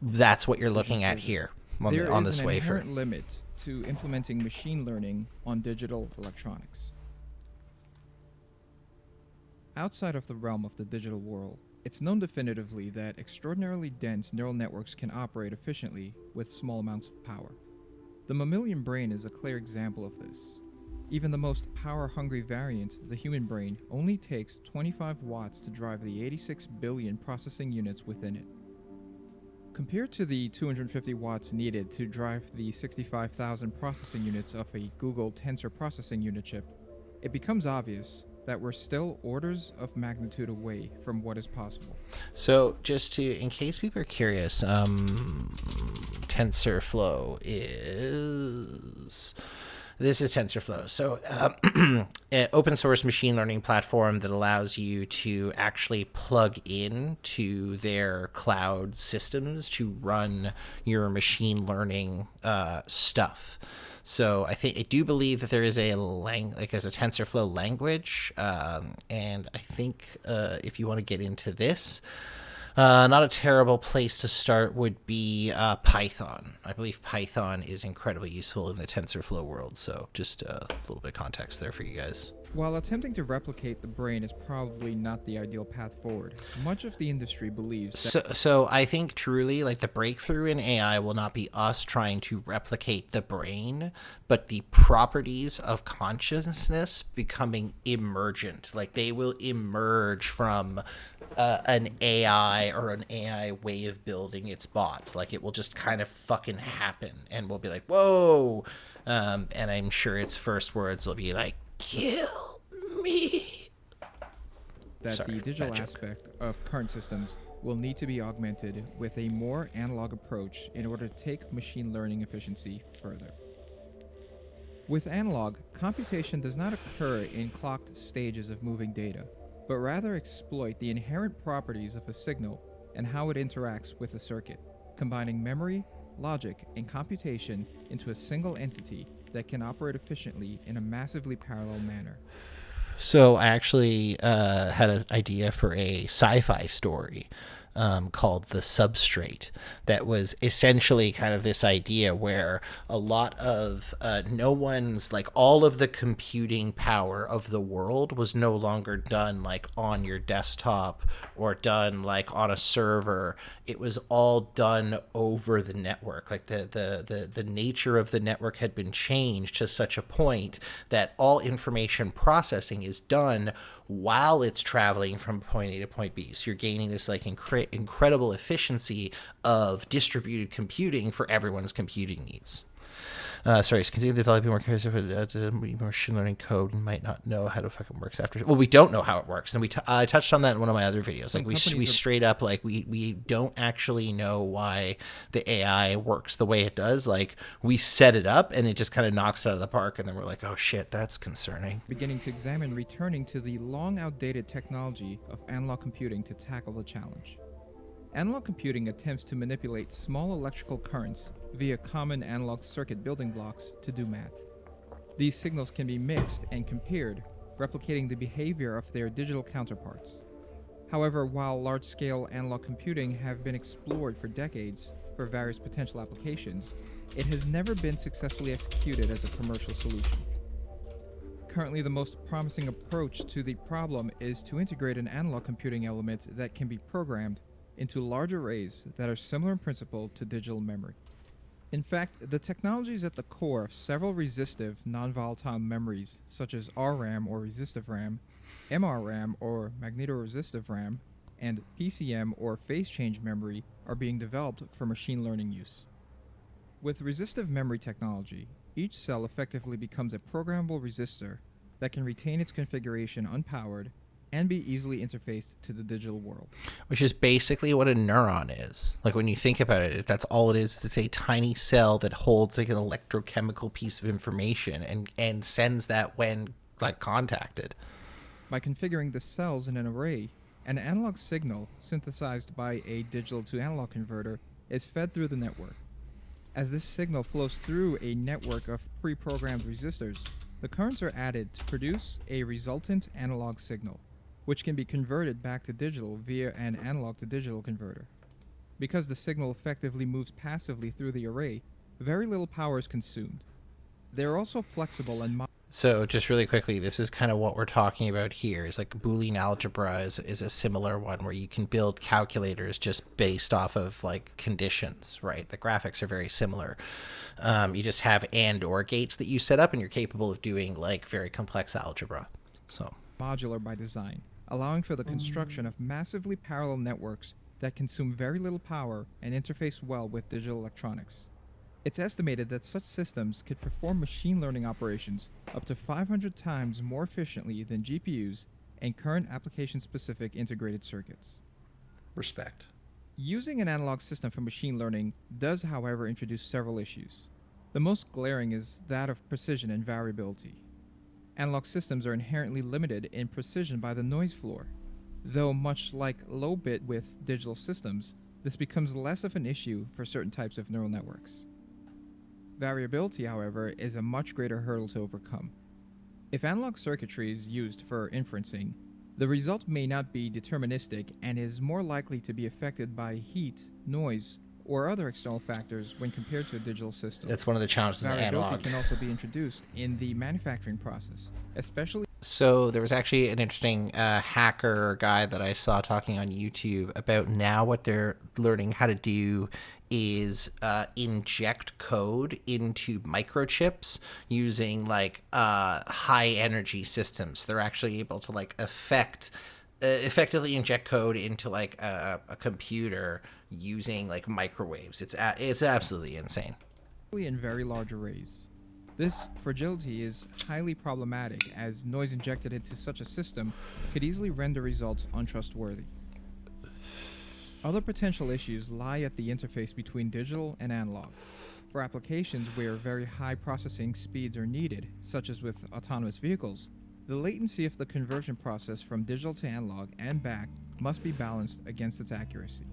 that's what you're looking at here on this wafer. There is an inherent limit to implementing machine learning on digital electronics. Outside of the realm of the digital world, it's known definitively that extraordinarily dense neural networks can operate efficiently with small amounts of power. The mammalian brain is a clear example of this. Even the most power-hungry variant, the human brain, only takes 25 watts to drive the 86 billion processing units within it. Compared to the 250 watts needed to drive the 65,000 processing units of a Google Tensor Processing Unit chip, it becomes obvious that we're still orders of magnitude away from what is possible. So just in case people are curious, TensorFlow this is TensorFlow. So an open source machine learning platform that allows you to actually plug in to their cloud systems to run your machine learning stuff. So I do believe that there is a TensorFlow language, and I think if you want to get into this, not a terrible place to start would be Python. I believe Python is incredibly useful in the TensorFlow world. So just a little bit of context there for you guys. While attempting to replicate the brain is probably not the ideal path forward, much of the industry believes that... So I think truly, like, the breakthrough in AI will not be us trying to replicate the brain, but the properties of consciousness becoming emergent. Like, they will emerge from an AI or an AI way of building its bots. Like, it will just kind of fucking happen, and we'll be like, whoa! And I'm sure its first words will be like, kill me. The digital aspect of current systems will need to be augmented with a more analog approach in order to take machine learning efficiency further. With analog, computation does not occur in clocked stages of moving data, but rather exploit the inherent properties of a signal and how it interacts with a circuit, combining memory, logic, and computation into a single entity that can operate efficiently in a massively parallel manner. So I actually had an idea for a sci-fi story called The Substrate that was essentially kind of this idea where a lot of all of the computing power of the world was no longer done like on your desktop or done like on a server. It was all done over the network. Like the nature of the network had been changed to such a point that all information processing is done while it's traveling from point A to point B. So you're gaining this like incredible efficiency of distributed computing for everyone's computing needs. Sorry, continue developing more machine learning code. We might not know how it fucking works after. Well, we don't know how it works, and I touched on that in one of my other videos. Like we straight up we don't actually know why the AI works the way it does. Like we set it up, and it just kind of knocks it out of the park, and then we're like, oh shit, that's concerning. Beginning to examine returning to the long outdated technology of analog computing to tackle the challenge. Analog computing attempts to manipulate small electrical currents via common analog circuit building blocks to do math. These signals can be mixed and compared, replicating the behavior of their digital counterparts. However, while large-scale analog computing have been explored for decades for various potential applications, it has never been successfully executed as a commercial solution. Currently, the most promising approach to the problem is to integrate an analog computing element that can be programmed into large arrays that are similar in principle to digital memory. In fact, the technology is at the core of several resistive, non-volatile memories such as RRAM or resistive RAM, MRRAM or magnetoresistive RAM, and PCM or phase change memory are being developed for machine learning use. With resistive memory technology, each cell effectively becomes a programmable resistor that can retain its configuration unpowered and be easily interfaced to the digital world. Which is basically what a neuron is. Like when you think about it, that's all it is. It's a tiny cell that holds like an electrochemical piece of information and sends that when like contacted. By configuring the cells in an array, an analog signal synthesized by a digital to analog converter is fed through the network. As this signal flows through a network of pre-programmed resistors, the currents are added to produce a resultant analog signal, which can be converted back to digital via an analog to digital converter. Because the signal effectively moves passively through the array, very little power is consumed. They are also flexible and So just really quickly, this is kind of what we're talking about here. Is like Boolean algebra is a similar one where you can build calculators just based off of like conditions, right? The graphics are very similar. You just have and or gates that you set up, and you're capable of doing like very complex algebra. So modular by design, allowing for the construction of massively parallel networks that consume very little power and interface well with digital electronics. It's estimated that such systems could perform machine learning operations up to 500 times more efficiently than GPUs and current application-specific integrated circuits. Respect. Using an analog system for machine learning does, however, introduce several issues. The most glaring is that of precision and variability. Analog systems are inherently limited in precision by the noise floor, though much like low-bit with digital systems, this becomes less of an issue for certain types of neural networks. Variability, however, is a much greater hurdle to overcome. If analog circuitry is used for inferencing, the result may not be deterministic and is more likely to be affected by heat, noise, or other external factors when compared to a digital system. That's one of the challenges in the analog. Variability can also be introduced in the manufacturing process, especially. So there was actually an interesting hacker guy that I saw talking on YouTube about now what they're learning how to do is inject code into microchips using like high energy systems. They're actually able to like effectively inject code into like a computer using like microwaves. It's absolutely insane. In very large arrays. This fragility is highly problematic as noise injected into such a system could easily render results untrustworthy. Other potential issues lie at the interface between digital and analog. For applications where very high processing speeds are needed, such as with autonomous vehicles, the latency of the conversion process from digital to analog and back must be balanced against its accuracy.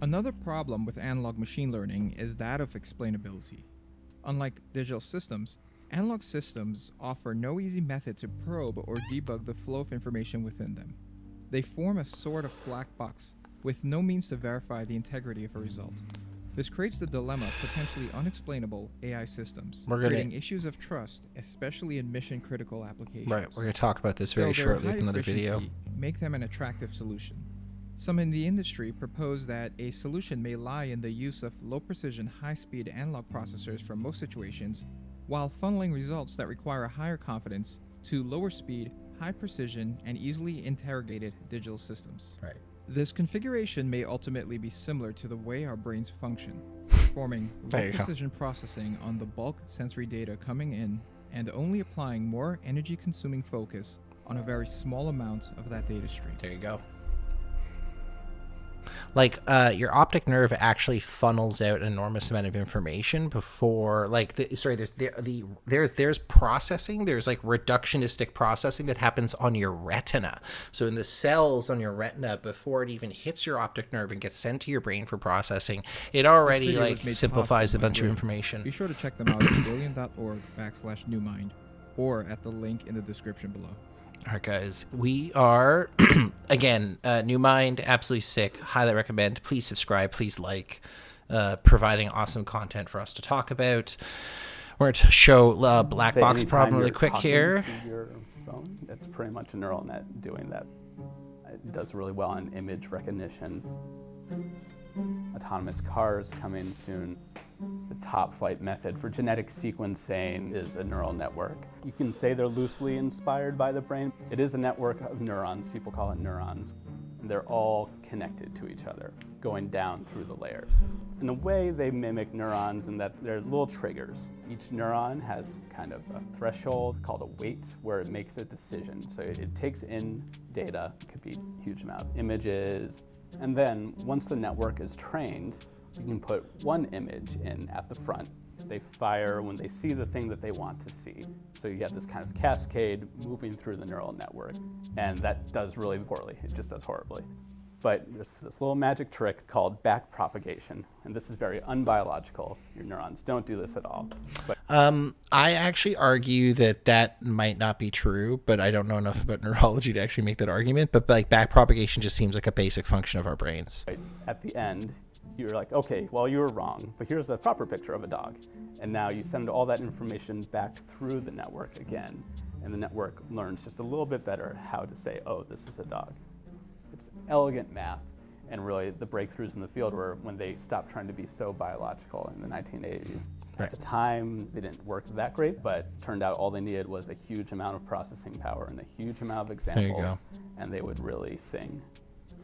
Another problem with analog machine learning is that of explainability. Unlike digital systems, analog systems offer no easy method to probe or debug the flow of information within them. They form a sort of black box with no means to verify the integrity of a result. This creates the dilemma of potentially unexplainable AI systems, creating issues of trust, especially in mission-critical applications. Right, we're going to talk about this very shortly with another video. Make them an attractive solution. Some in the industry propose that a solution may lie in the use of low-precision, high-speed analog processors for most situations, while funneling results that require higher confidence to lower-speed, high-precision, and easily interrogated digital systems. Right. This configuration may ultimately be similar to the way our brains function. performing There low you go. precision processing on the bulk sensory data coming in and only applying more energy consuming focus on a very small amount of that data stream. There you go. Like your optic nerve actually funnels out an enormous amount of information before, like, there's processing. There's like reductionistic processing that happens on your retina. So in the cells on your retina, before it even hits your optic nerve and gets sent to your brain for processing, it already like simplifies a bunch of information. Be sure to check them out at billion.org/newmind or at the link in the description below. All right, guys, we are, again, New Mind, absolutely sick. Highly recommend. Please subscribe. Please like. Providing awesome content for us to talk about. We're going to show black box problem really quick here. To your phone, it's pretty much a neural net doing that. It does really well in image recognition. Autonomous cars coming soon. The top flight method for genetic sequencing is a neural network. You can say they're loosely inspired by the brain. It is a network of neurons. People call it neurons. And they're all connected to each other, going down through the layers. In a way, they mimic neurons in that they're little triggers. Each neuron has kind of a threshold called a weight where it makes a decision. So it takes in data, it could be a huge amount of images, and then once the network is trained, you can put one image in at the front. They fire when they see the thing that they want to see. So you get this kind of cascade moving through the neural network. And that does really poorly. It just does horribly. But there's this little magic trick called backpropagation. And this is very unbiological. Your neurons don't do this at all. But I actually argue that might not be true, but I don't know enough about neurology to actually make that argument. But like backpropagation just seems like a basic function of our brains. at the end, you're like, okay, well, you were wrong, but here's a proper picture of a dog. And now you send all that information back through the network again, and the network learns just a little bit better how to say, oh, this is a dog. It's elegant math, and really the breakthroughs in the field were when they stopped trying to be so biological in the 1980s. At the time, they didn't work that great, but turned out all they needed was a huge amount of processing power and a huge amount of examples, and they would really sing.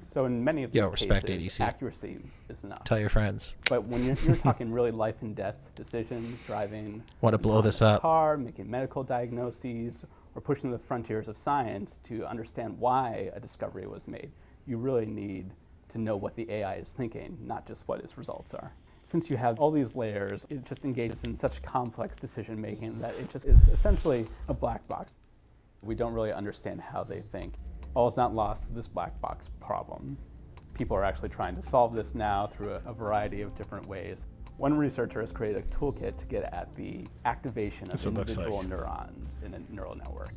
So in many of these respect cases, ADC. accuracy is enough. Tell your friends. But when you're talking really life and death decisions, driving Want to blow this up. a car, making medical diagnoses, or pushing the frontiers of science to understand why a discovery was made, you really need to know what the AI is thinking, not just what its results are. Since you have all these layers, it just engages in such complex decision making that it just is essentially a black box. We don't really understand how they think. All is not lost with this black box problem. People are actually trying to solve this now through a variety of different ways. One researcher has created a toolkit to get at the activation of individual neurons in a neural network.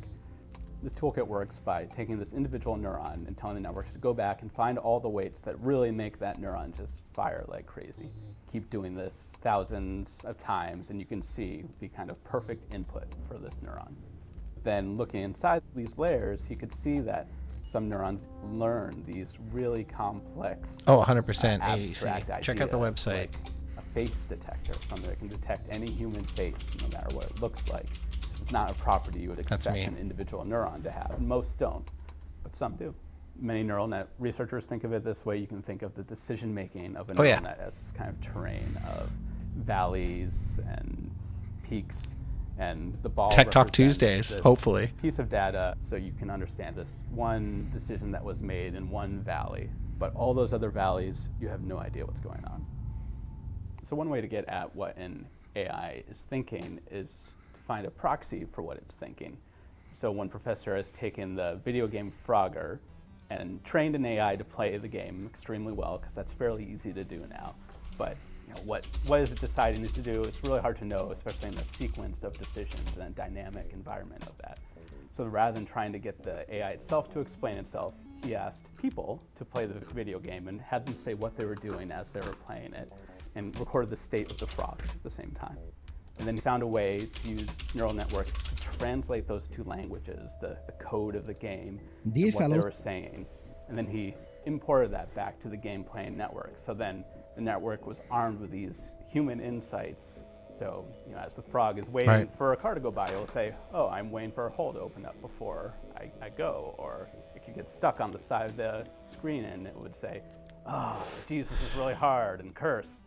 This toolkit works by taking this individual neuron and telling the network to go back and find all the weights that really make that neuron just fire like crazy. Keep doing this thousands of times, and you can see the kind of perfect input for this neuron. Then looking inside these layers, he could see that some neurons learn these really complex, 100% abstract ADC. ideas. Check out the website. Like a face detector, something that can detect any human face, no matter what it looks like. It's not a property you would expect an individual neuron to have. Most don't, but some do. Many neural net researchers think of it this way. You can think of the decision making of a neural net as this kind of terrain of valleys and peaks. And the ball Tek Tok represents Tuesdays, this hopefully. piece of data, so you can understand this one decision that was made in one valley, but all those other valleys, you have no idea what's going on. So one way to get at what an AI is thinking is to find a proxy for what it's thinking. So one professor has taken the video game Frogger and trained an AI to play the game extremely well, because that's fairly easy to do now. But what is it deciding to do? It's really hard to know, especially in the sequence of decisions and a dynamic environment of that. So rather than trying to get the AI itself to explain itself, he asked people to play the video game and had them say what they were doing as they were playing it, and recorded the state of the frog at the same time. And then he found a way to use neural networks to translate those two languages, the code of the game, and what they were saying. And then he imported that back to the game playing network. So then the network was armed with these human insights. So, as the frog is waiting for a car to go by, it'll say, oh, I'm waiting for a hole to open up before I go. Or it could get stuck on the side of the screen and it would say, oh, geez, this is really hard, and curse.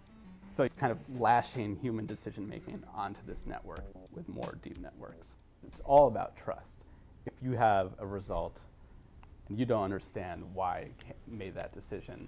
So it's kind of lashing human decision making onto this network with more deep networks. It's all about trust. If you have a result and you don't understand why it made that decision,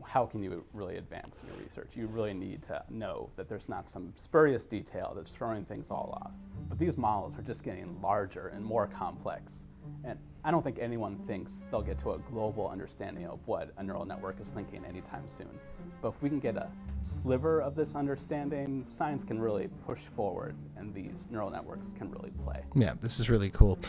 how can you really advance in your research? You really need to know that there's not some spurious detail that's throwing things all off. But these models are just getting larger and more complex. And I don't think anyone thinks they'll get to a global understanding of what a neural network is thinking anytime soon. But if we can get a sliver of this understanding, science can really push forward and these neural networks can really play. Yeah, this is really cool.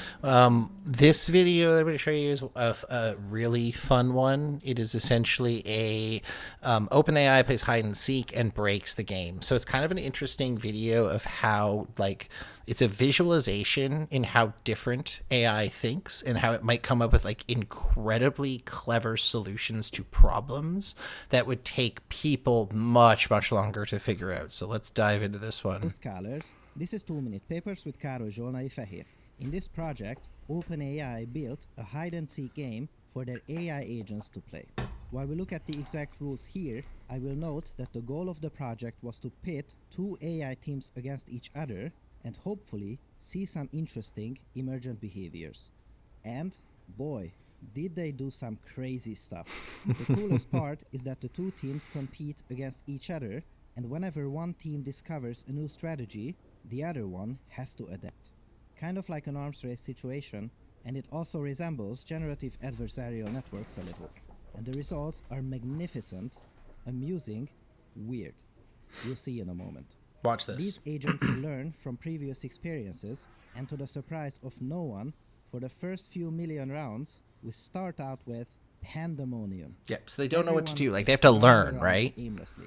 This video that I'm going to show you is a really fun one. It is essentially a OpenAI plays hide and seek and breaks the game. So it's kind of an interesting video of how, like, it's a visualization in how different AI thinks and how it might come up with like incredibly clever solutions to problems that would take people much longer to figure out. So let's dive into this one. Scholars, this is 2-minute papers with Károly Zsolnai Fehér. In this project, OpenAI built a hide-and-seek game for their AI agents to play. While we look at the exact rules here, I will note that the goal of the project was to pit two AI teams against each other and hopefully see some interesting emergent behaviors. And boy, did they do some crazy stuff. The coolest part is that the two teams compete against each other, and whenever one team discovers a new strategy, the other one has to adapt. Kind of like an arms race situation, and it also resembles generative adversarial networks a little. And the results are magnificent, amusing, weird. You'll see in a moment. Watch this. These agents learn from previous experiences, and to the surprise of no one, for the first few million rounds, we start out with pandemonium. Yep, so they don't know what to do. Like, they have to learn, right? Aimlessly.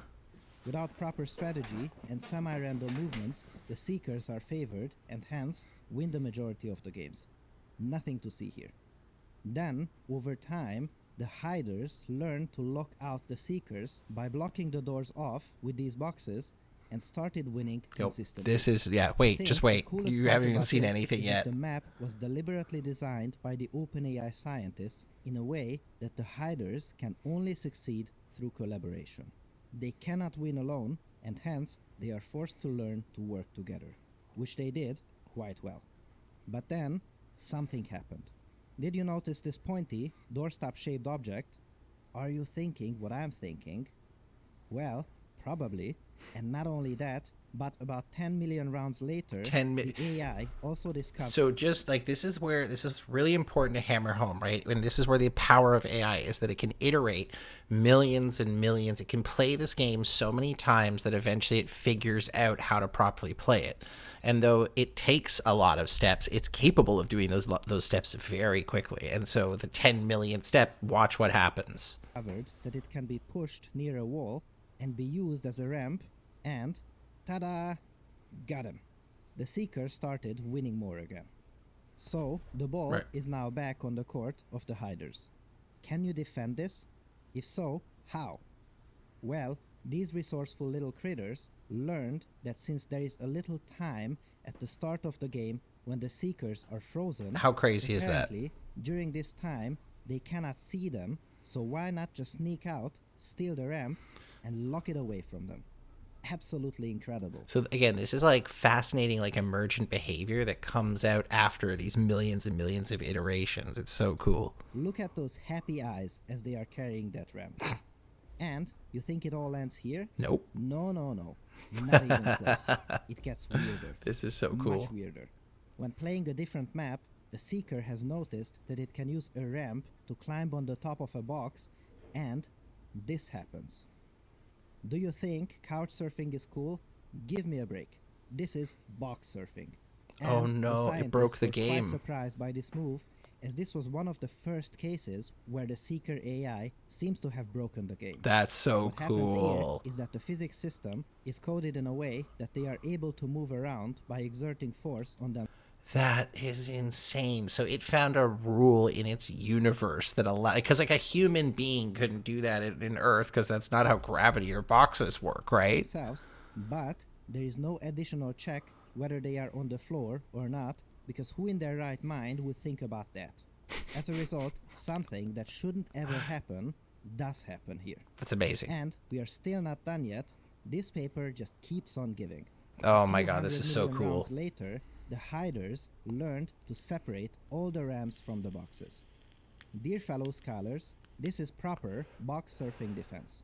Without proper strategy and semi-random movements, the seekers are favored and hence win the majority of the games. Nothing to see here. Then, over time, the hiders learn to lock out the seekers by blocking the doors off with these boxes and started winning consistently. This is, yeah, wait, just wait. You haven't even seen anything yet. The map was deliberately designed by the OpenAI scientists in a way that the hiders can only succeed through collaboration. They cannot win alone, and hence they are forced to learn to work together, which they did quite well. But then, something happened. Did you notice this pointy, doorstop-shaped object? Are you thinking what I'm thinking? Well, probably. And not only that, but about 10 million rounds later, the AI also discovered... So just like, this is really important to hammer home, right? And this is where the power of AI is, that it can iterate millions and millions. It can play this game so many times that eventually it figures out how to properly play it. And though it takes a lot of steps, it's capable of doing those steps very quickly. And so the 10 millionth step, watch what happens. That it can be pushed near a wall and be used as a ramp, and ta-da! Got him. The seeker started winning more again. So, the ball is now back on the court of the hiders. Can you defend this? If so, how? Well, these resourceful little critters learned that since there is a little time at the start of the game when the seekers are frozen... How crazy is that? During this time, they cannot see them, so why not just sneak out, steal the ramp, and lock it away from them? Absolutely incredible. So again, this is like fascinating, like emergent behavior that comes out after these millions and millions of iterations. It's so cool. Look at those happy eyes as they are carrying that ramp. And you think it all ends here? Nope. No. Not even close. It gets weirder. This is so cool. Much weirder. When playing a different map, a seeker has noticed that it can use a ramp to climb on the top of a box, and this happens. Do you think couch surfing is cool? Give me a break. This is box surfing. And oh no, it broke the game. Quite surprised by this move, as this was one of the first cases where the seeker AI seems to have broken the game. That's so what cool. What happens here is that the physics system is coded in a way that they are able to move around by exerting force on them. That is insane. So it found a rule in its universe that allowed, because like a human being couldn't do that in Earth, because that's not how gravity or boxes work, right? But there is no additional check whether they are on the floor or not, because who in their right mind would think about that? As a result, something that shouldn't ever happen does happen here. That's amazing. And we are still not done yet. This paper just keeps on giving. Oh A my few god, this hundred is so million cool. rounds later, the hiders learned to separate all the rams from the boxes. Dear fellow scholars, this is proper box surfing defense.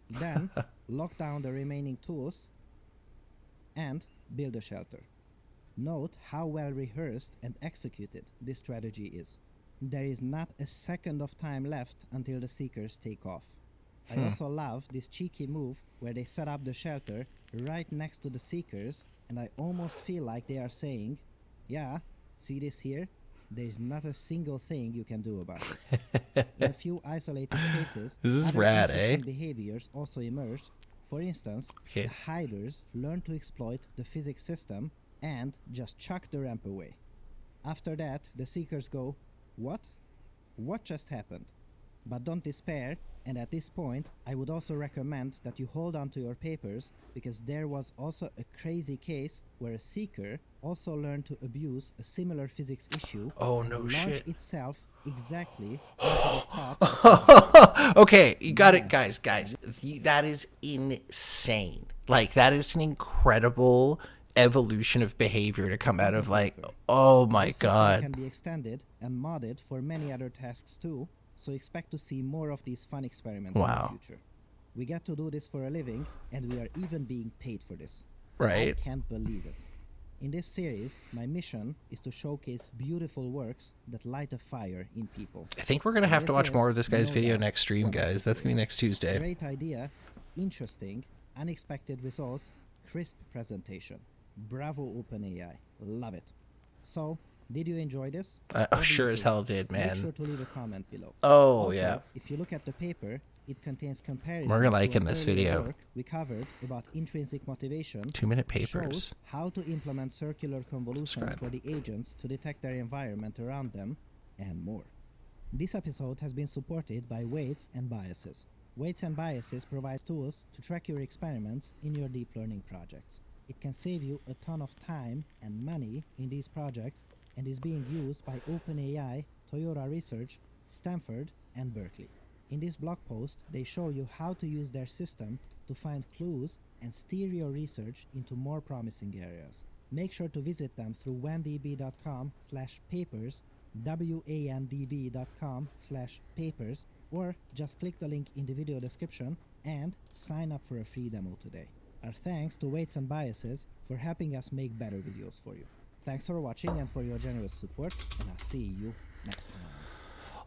Then lock down the remaining tools and build a shelter. Note how well rehearsed and executed this strategy is. There is not a second of time left until the seekers take off. I also love this cheeky move where they set up the shelter right next to the seekers, and I almost feel like they are saying, yeah, see this here? There's not a single thing you can do about it. In a few isolated cases, This is other rad, interesting eh? behaviors also emerged. For instance, the hiders learn to exploit the physics system and just chuck the ramp away. After that, the seekers go, what? What just happened? But don't despair, and at this point, I would also recommend that you hold on to your papers, because there was also a crazy case where a seeker also learned to abuse a similar physics issue and launch itself exactly onto the top. Okay, you got it, guys. That is insane. Like, that is an incredible evolution of behavior to come out of, like, oh my This system god. can be extended and modded for many other tasks too, so expect to see more of these fun experiments in the future. We get to do this for a living, and we are even being paid for this. Right. I can't believe it. In this series, my mission is to showcase beautiful works that light a fire in people. I think we're going to And have to this watch is, more of this guy's no video doubt, next stream, one of guys. the That's going to be next Tuesday. Great idea, interesting, unexpected results, crisp presentation. Bravo OpenAI. Love it. So, did you enjoy this? I sure as hell did, man. Make sure to leave a comment below. Oh, Also, yeah. if you look at the paper, it contains comparisons We're gonna like to in an this earlier video. work we covered about intrinsic motivation. 2-minute papers. Shows how to implement circular convolutions for the agents to detect their environment around them, and more. This episode has been supported by Weights and Biases. Weights and Biases provides tools to track your experiments in your deep learning projects. It can save you a ton of time and money in these projects, and is being used by OpenAI, Toyota Research, Stanford, and Berkeley. In this blog post, they show you how to use their system to find clues and steer your research into more promising areas. Make sure to visit them through wandb.com/papers, wandb.com/papers, or just click the link in the video description and sign up for a free demo today. Our thanks to Weights and Biases for helping us make better videos for you. Thanks for watching and for your generous support, and I'll see you next time.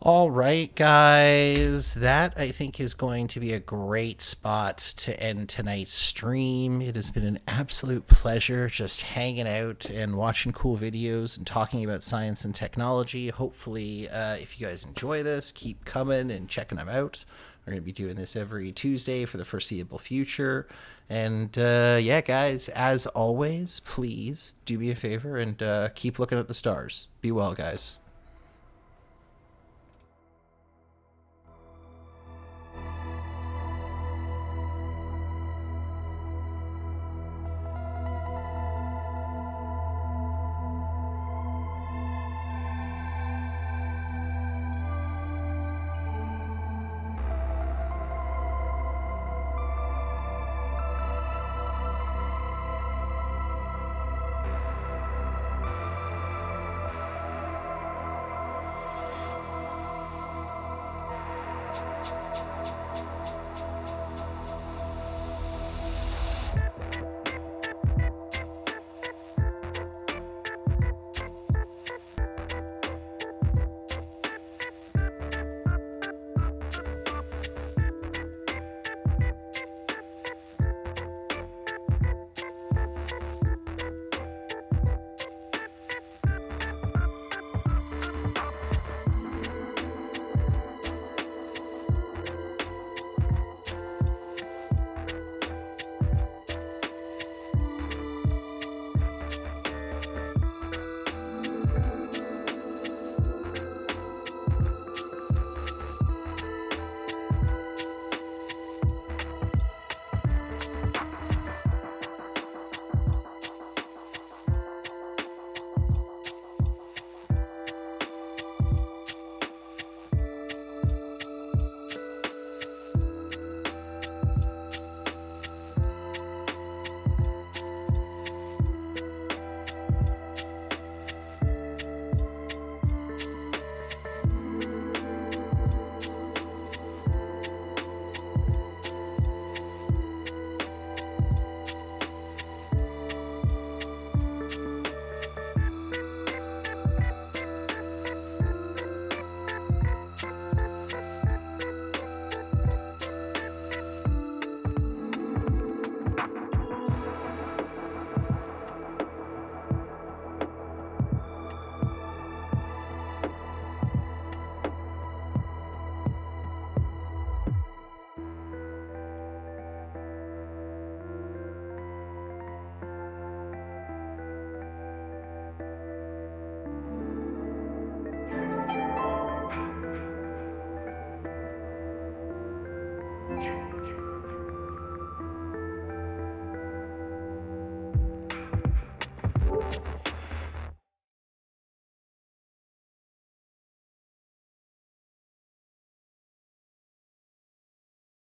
All right, guys, that I think is going to be a great spot to end tonight's stream. It has been an absolute pleasure just hanging out and watching cool videos and talking about science and technology. Hopefully, if you guys enjoy this, keep coming and checking them out. We're going to be doing this every Tuesday for the foreseeable future. And yeah, guys, as always, please do me a favor and keep looking at the stars. Be well, guys.